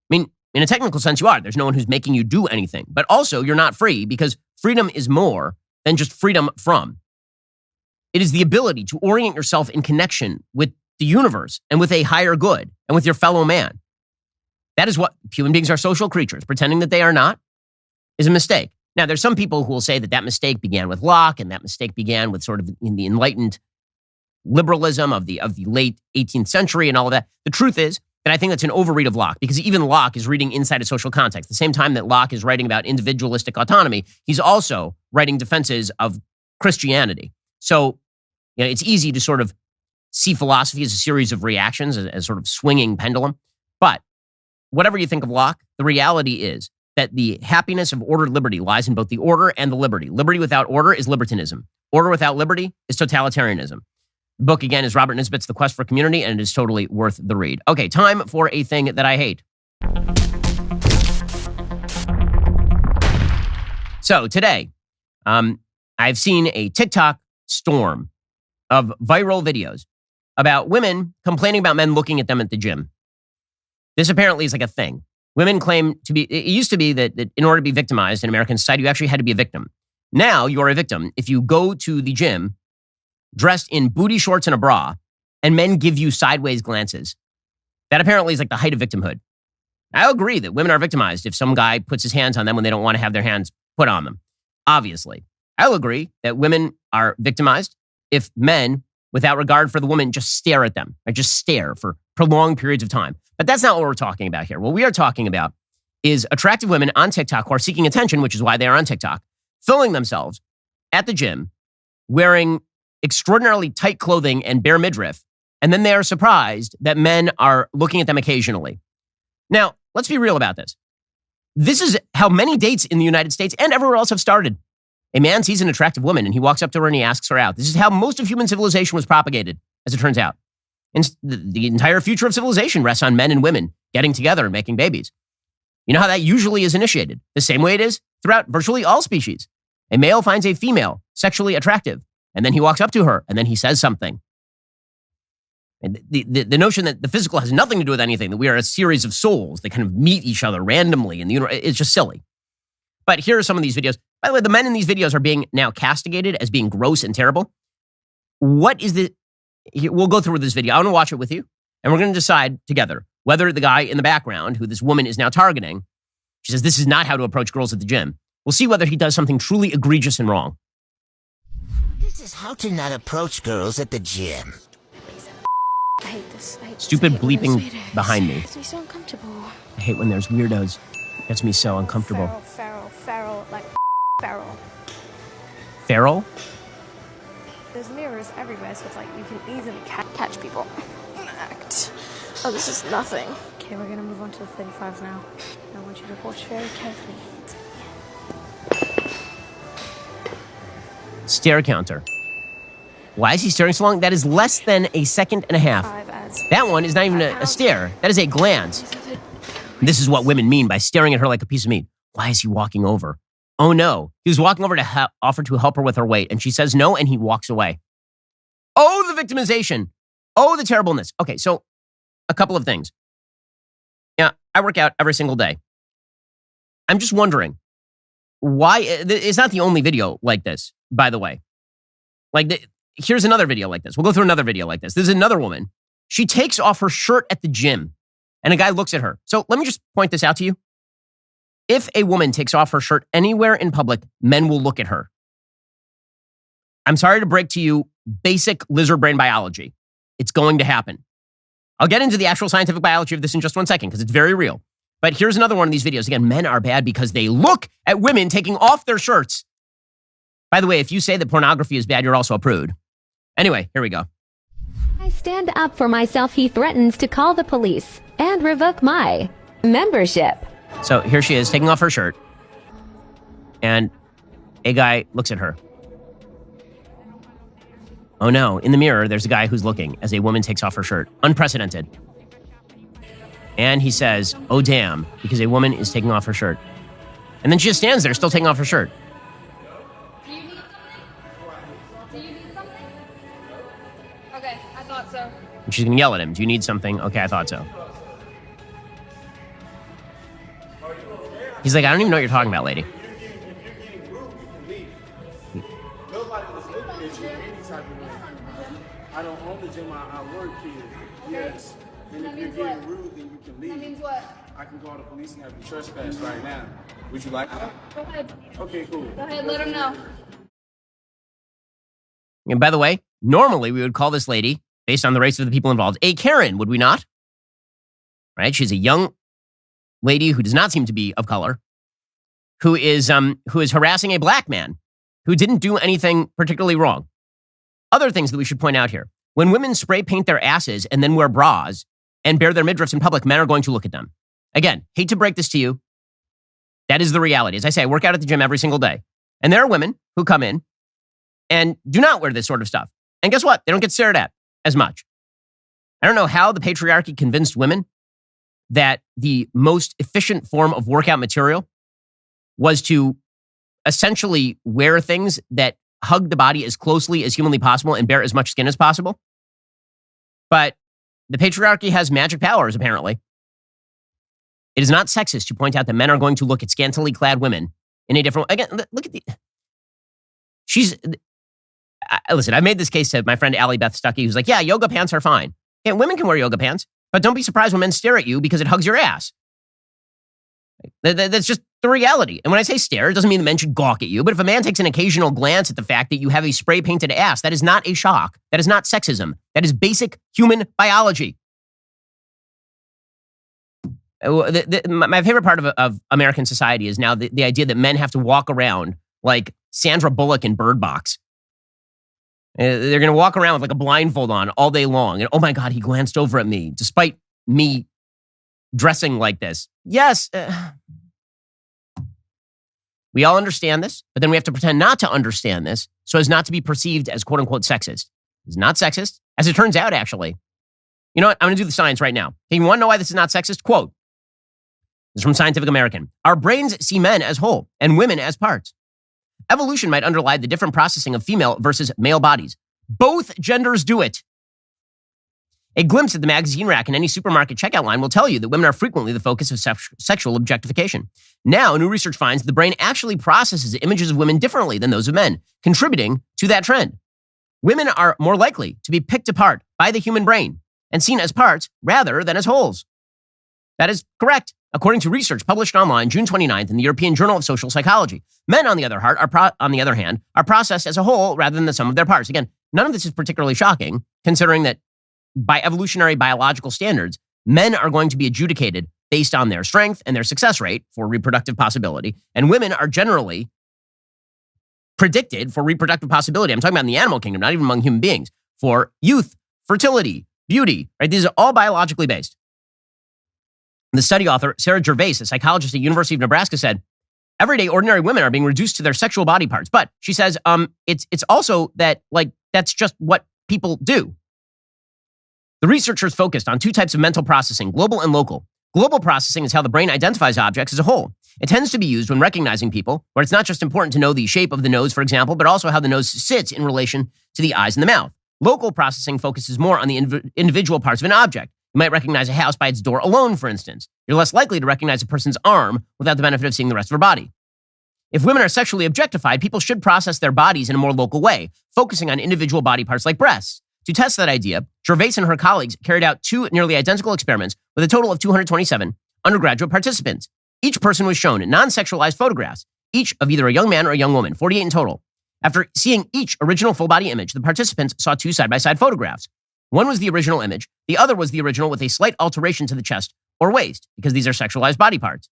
mean, in a technical sense, you are. There's no one who's making you do anything. But also, you're not free because freedom is more than just freedom from. It is the ability to orient yourself in connection with the universe and with a higher good and with your fellow man. That is what human beings are, social creatures. Pretending that they are not is a mistake. Now, there's some people who will say that mistake began with Locke and that mistake began with sort of in the enlightened liberalism of the late 18th century and all of that. The truth is that I think that's an overread of Locke, because even Locke is reading inside a social context. The same time that Locke is writing about individualistic autonomy, he's also writing defenses of Christianity. So, it's easy to sort of see philosophy as a series of reactions, as sort of swinging pendulum. But whatever you think of Locke, the reality is that the happiness of ordered liberty lies in both the order and the liberty. Liberty without order is libertinism. Order without liberty is totalitarianism. The book, again, is Robert Nisbet's The Quest for Community, and it is totally worth the read. Okay, time for a thing that I hate. So today, I've seen a TikTok storm of viral videos about women complaining about men looking at them at the gym. This apparently is like a thing. Women claim to be, it used to be that in order to be victimized in American society, you actually had to be a victim. Now you're a victim if you go to the gym dressed in booty shorts and a bra and men give you sideways glances. That apparently is like the height of victimhood. I agree that women are victimized if some guy puts his hands on them when they don't want to have their hands put on them. Obviously. I'll agree that women are victimized if men, without regard for the woman, just stare at them, or just stare for prolonged periods of time. But that's not what we're talking about here. What we are talking about is attractive women on TikTok who are seeking attention, which is why they are on TikTok, filming themselves at the gym, wearing extraordinarily tight clothing and bare midriff, and then they are surprised that men are looking at them occasionally. Now, let's be real about this. This is how many dates in the United States and everywhere else have started. A man sees an attractive woman and he walks up to her and he asks her out. This is how most of human civilization was propagated, as it turns out. And the entire future of civilization rests on men and women getting together and making babies. You know how that usually is initiated? The same way it is throughout virtually all species. A male finds a female sexually attractive, and then he walks up to her, and then he says something. And the notion that the physical has nothing to do with anything, that we are a series of souls that kind of meet each other randomly in the universe, it's just silly. But here are some of these videos. By the way, the men in these videos are being now castigated as being gross and terrible. What is the... We'll go through this video. I want to watch it with you. And we're going to decide together whether the guy in the background, who this woman is now targeting, she says this is not how to approach girls at the gym. We'll see whether he does something truly egregious and wrong. This is how to not approach girls at the gym. I hate this. Stupid bleeping behind me. It makes me so uncomfortable. I hate when there's weirdos. It gets me so uncomfortable. Feral, like feral. Feral? There's mirrors everywhere, so it's like you can easily catch people. Act. Oh, this is nothing. Okay, we're gonna move on to the 35s now. I want you to watch very carefully. Stare counter. Why is he staring so long? That is less than a second and a half. That one is not even a stare. That is a glance. This is what women mean by staring at her like a piece of meat. Why is he walking over? Oh no. He was walking over to offer to help her with her weight, and she says no, and he walks away. Oh, the victimization. Oh, the terribleness. Okay, so a couple of things. Yeah, I work out every single day. I'm just wondering why. It's not the only video like this, by the way. Here's another video like this. We'll go through another video like this. This is another woman. She takes off her shirt at the gym, and a guy looks at her. So let me just point this out to you. If a woman takes off her shirt anywhere in public, men will look at her. I'm sorry to break to you basic lizard brain biology. It's going to happen. I'll get into the actual scientific biology of this in just 1 second because it's very real. But here's another one of these videos. Again, men are bad because they look at women taking off their shirts. By the way, if you say that pornography is bad, you're also a prude. Anyway, here we go. I stand up for myself. He threatens to call the police and revoke my membership. So here she is taking off her shirt. And a guy looks at her. Oh no, in the mirror, there's a guy who's looking as a woman takes off her shirt. Unprecedented. And he says, oh damn, because a woman is taking off her shirt. And then she just stands there still taking off her shirt. Okay, I thought so. And she's going to yell at him. Do you need something? Okay, I thought so. He's like, I don't even know what you're talking about, lady. I don't own the gym, I work here. Yes. And if you're getting rude, then you can leave. That means what? I can call the police and have you trespass right now. Would you like that? Go ahead. Okay, cool. Go ahead, let him know. And by the way, normally we would call this lady, based on the race of the people involved, a Karen, would we not? Right? She's a young lady who does not seem to be of color, who is harassing a black man who didn't do anything particularly wrong. Other things that we should point out here. When women spray paint their asses and then wear bras and bare their midriffs in public, men are going to look at them. Again, hate to break this to you. That is the reality. As I say, I work out at the gym every single day. And there are women who come in and do not wear this sort of stuff. And guess what? They don't get stared at as much. I don't know how the patriarchy convinced women that the most efficient form of workout material was to essentially wear things that hug the body as closely as humanly possible and bear as much skin as possible. But the patriarchy has magic powers, apparently. It is not sexist to point out that men are going to look at scantily clad women in a different... Again, look at the... Listen, I made this case to my friend Allie Beth Stuckey, who's like, yeah, yoga pants are fine. Yeah, women can wear yoga pants, but don't be surprised when men stare at you because it hugs your ass. That's just the reality. And when I say stare, it doesn't mean the men should gawk at you. But if a man takes an occasional glance at the fact that you have a spray-painted ass, that is not a shock. That is not sexism. That is basic human biology. My favorite part of American society is now the idea that men have to walk around like Sandra Bullock in Bird Box. They're going to walk around with like a blindfold on all day long. And oh my God, he glanced over at me despite me dressing like this. Yes. We all understand this, but then we have to pretend not to understand this so as not to be perceived as quote unquote sexist. It's not sexist. As it turns out, actually. You know what? I'm going to do the science right now. Okay, you want to know why this is not sexist? Quote. This is from Scientific American. Our brains see men as whole and women as parts. Evolution might underlie the different processing of female versus male bodies. Both genders do it. A glimpse at the magazine rack in any supermarket checkout line will tell you that women are frequently the focus of sexual objectification. Now, new research finds the brain actually processes images of women differently than those of men, contributing to that trend. Women are more likely to be picked apart by the human brain and seen as parts rather than as wholes. That is correct, according to research published online June 29th in the European Journal of Social Psychology. Men, on the other hand, are processed as a whole rather than the sum of their parts. Again, none of this is particularly shocking, considering that by evolutionary biological standards, men are going to be adjudicated based on their strength and their success rate for reproductive possibility, and women are generally predicted for reproductive possibility. I'm talking about in the animal kingdom, not even among human beings, for youth, fertility, beauty, right? These are all biologically based. The study author, Sarah Gervais, a psychologist at the University of Nebraska, said, everyday ordinary women are being reduced to their sexual body parts. But she says, it's also that, that's just what people do. The researchers focused on two types of mental processing, global and local. Global processing is how the brain identifies objects as a whole. It tends to be used when recognizing people, where it's not just important to know the shape of the nose, for example, but also how the nose sits in relation to the eyes and the mouth. Local processing focuses more on the individual parts of an object. You might recognize a house by its door alone, for instance. You're less likely to recognize a person's arm without the benefit of seeing the rest of her body. If women are sexually objectified, people should process their bodies in a more local way, focusing on individual body parts like breasts. To test that idea, Gervais and her colleagues carried out two nearly identical experiments with a total of 227 undergraduate participants. Each person was shown non-sexualized photographs, each of either a young man or a young woman, 48 in total. After seeing each original full-body image, the participants saw two side-by-side photographs. One was the original image, the other was the original with a slight alteration to the chest or waist, because these are sexualized body parts.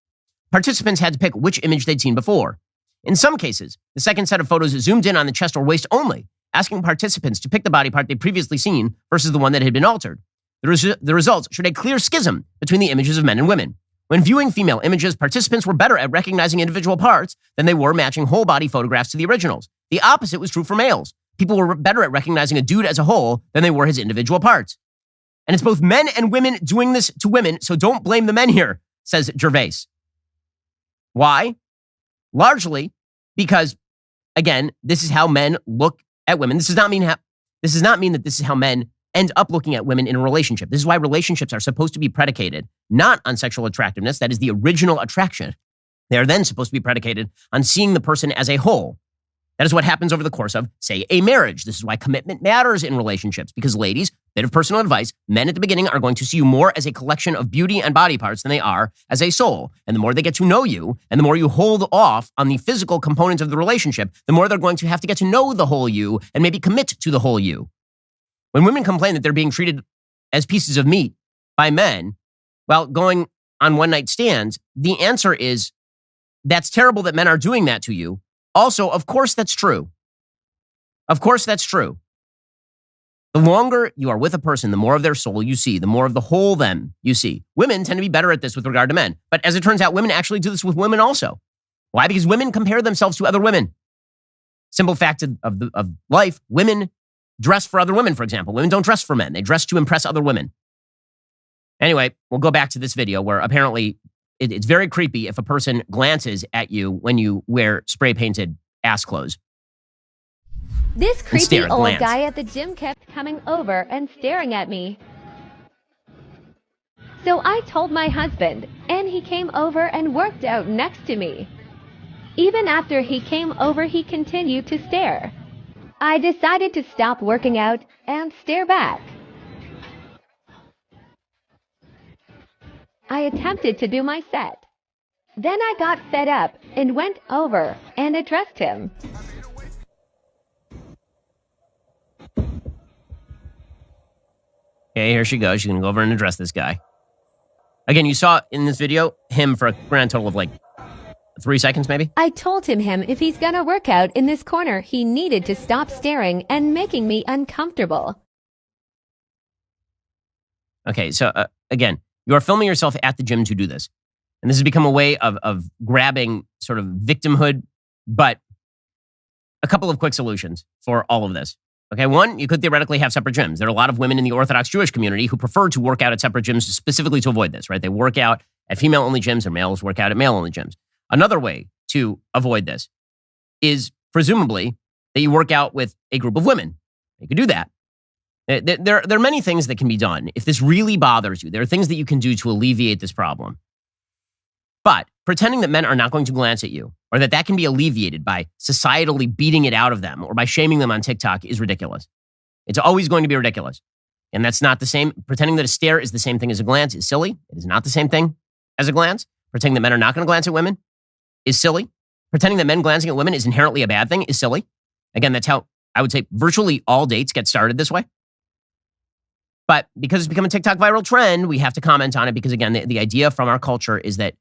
Participants had to pick which image they'd seen before. In some cases, the second set of photos zoomed in on the chest or waist only, asking participants to pick the body part they'd previously seen versus the one that had been altered. The results showed a clear schism between the images of men and women. When viewing female images, participants were better at recognizing individual parts than they were matching whole body photographs to the originals. The opposite was true for males. People were better at recognizing a dude as a whole than they were his individual parts. And it's both men and women doing this to women, so don't blame the men here, says Gervais. Why? Largely because, again, this is how men look at women. This does not mean that this is how men end up looking at women in a relationship. This is why relationships are supposed to be predicated not on sexual attractiveness, that is the original attraction. They are then supposed to be predicated on seeing the person as a whole. That is what happens over the course of, say, a marriage. This is why commitment matters in relationships, because ladies, bit of personal advice, men at the beginning are going to see you more as a collection of beauty and body parts than they are as a soul. And the more they get to know you, and the more you hold off on the physical components of the relationship, the more they're going to have to get to know the whole you and maybe commit to the whole you. When women complain that they're being treated as pieces of meat by men while going on one-night stands, the answer is, that's terrible that men are doing that to you. Also, of course that's true. Of course that's true. The longer you are with a person, the more of their soul you see, the more of the whole them you see. Women tend to be better at this with regard to men. But as it turns out, women actually do this with women also. Why? Because women compare themselves to other women. Simple fact of life, women dress for other women, for example. Women don't dress for men. They dress to impress other women. Anyway, we'll go back to this video where apparently it's very creepy if a person glances at you when you wear spray-painted ass clothes. This creepy stare, old glance. guy at the gym kept coming over and staring at me. So I told my husband, and he came over and worked out next to me. Even after he came over, he continued to stare. I decided to stop working out and stare back. I attempted to do my set. Then I got fed up and went over and addressed him. Okay, here she goes. She's going to go over and address this guy. Again, you saw in this video him for a grand total of like 3 seconds, maybe? I told him if he's gonna work out in this corner, he needed to stop staring and making me uncomfortable. Okay, so again, you are filming yourself at the gym to do this. And this has become a way of grabbing sort of victimhood, but a couple of quick solutions for all of this. Okay, one, you could theoretically have separate gyms. There are a lot of women in the Orthodox Jewish community who prefer to work out at separate gyms specifically to avoid this, right? They work out at female-only gyms and males work out at male-only gyms. Another way to avoid this is presumably that you work out with a group of women. You could do that. There are many things that can be done. If this really bothers you, there are things that you can do to alleviate this problem. But pretending that men are not going to glance at you, or that can be alleviated by societally beating it out of them or by shaming them on TikTok is ridiculous. It's always going to be ridiculous. And that's not the same. Pretending that a stare is the same thing as a glance is silly. It is not the same thing as a glance. Pretending that men are not going to glance at women is silly. Pretending that men glancing at women is inherently a bad thing is silly. Again, that's how I would say virtually all dates get started this way. But because it's become a TikTok viral trend, we have to comment on it because, again, the idea from our culture is that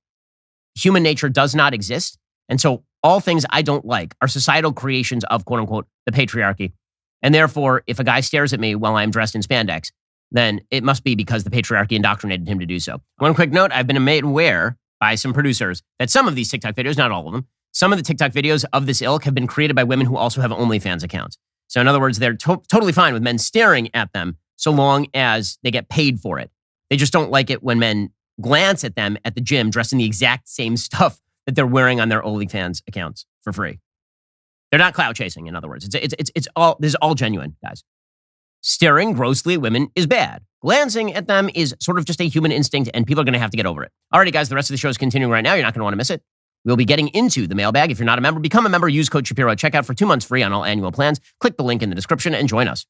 human nature does not exist. And so all things I don't like are societal creations of, quote unquote, the patriarchy. And therefore, if a guy stares at me while I'm dressed in spandex, then it must be because the patriarchy indoctrinated him to do so. One quick note, I've been made aware by some producers that some of these TikTok videos, not all of them, some of the TikTok videos of this ilk have been created by women who also have OnlyFans accounts. So in other words, they're totally fine with men staring at them so long as they get paid for it. They just don't like it when men glance at them at the gym dressed in the exact same stuff that they're wearing on their OnlyFans accounts for free. They're not clout chasing, in other words. This is all genuine, guys. Staring grossly at women is bad. Glancing at them is sort of just a human instinct, and people are going to have to get over it. Alrighty, guys, the rest of the show is continuing right now. You're not going to want to miss it. We'll be getting into the mailbag. If you're not a member, become a member. Use code Shapiro at checkout for 2 months free on all annual plans. Click the link in the description and join us.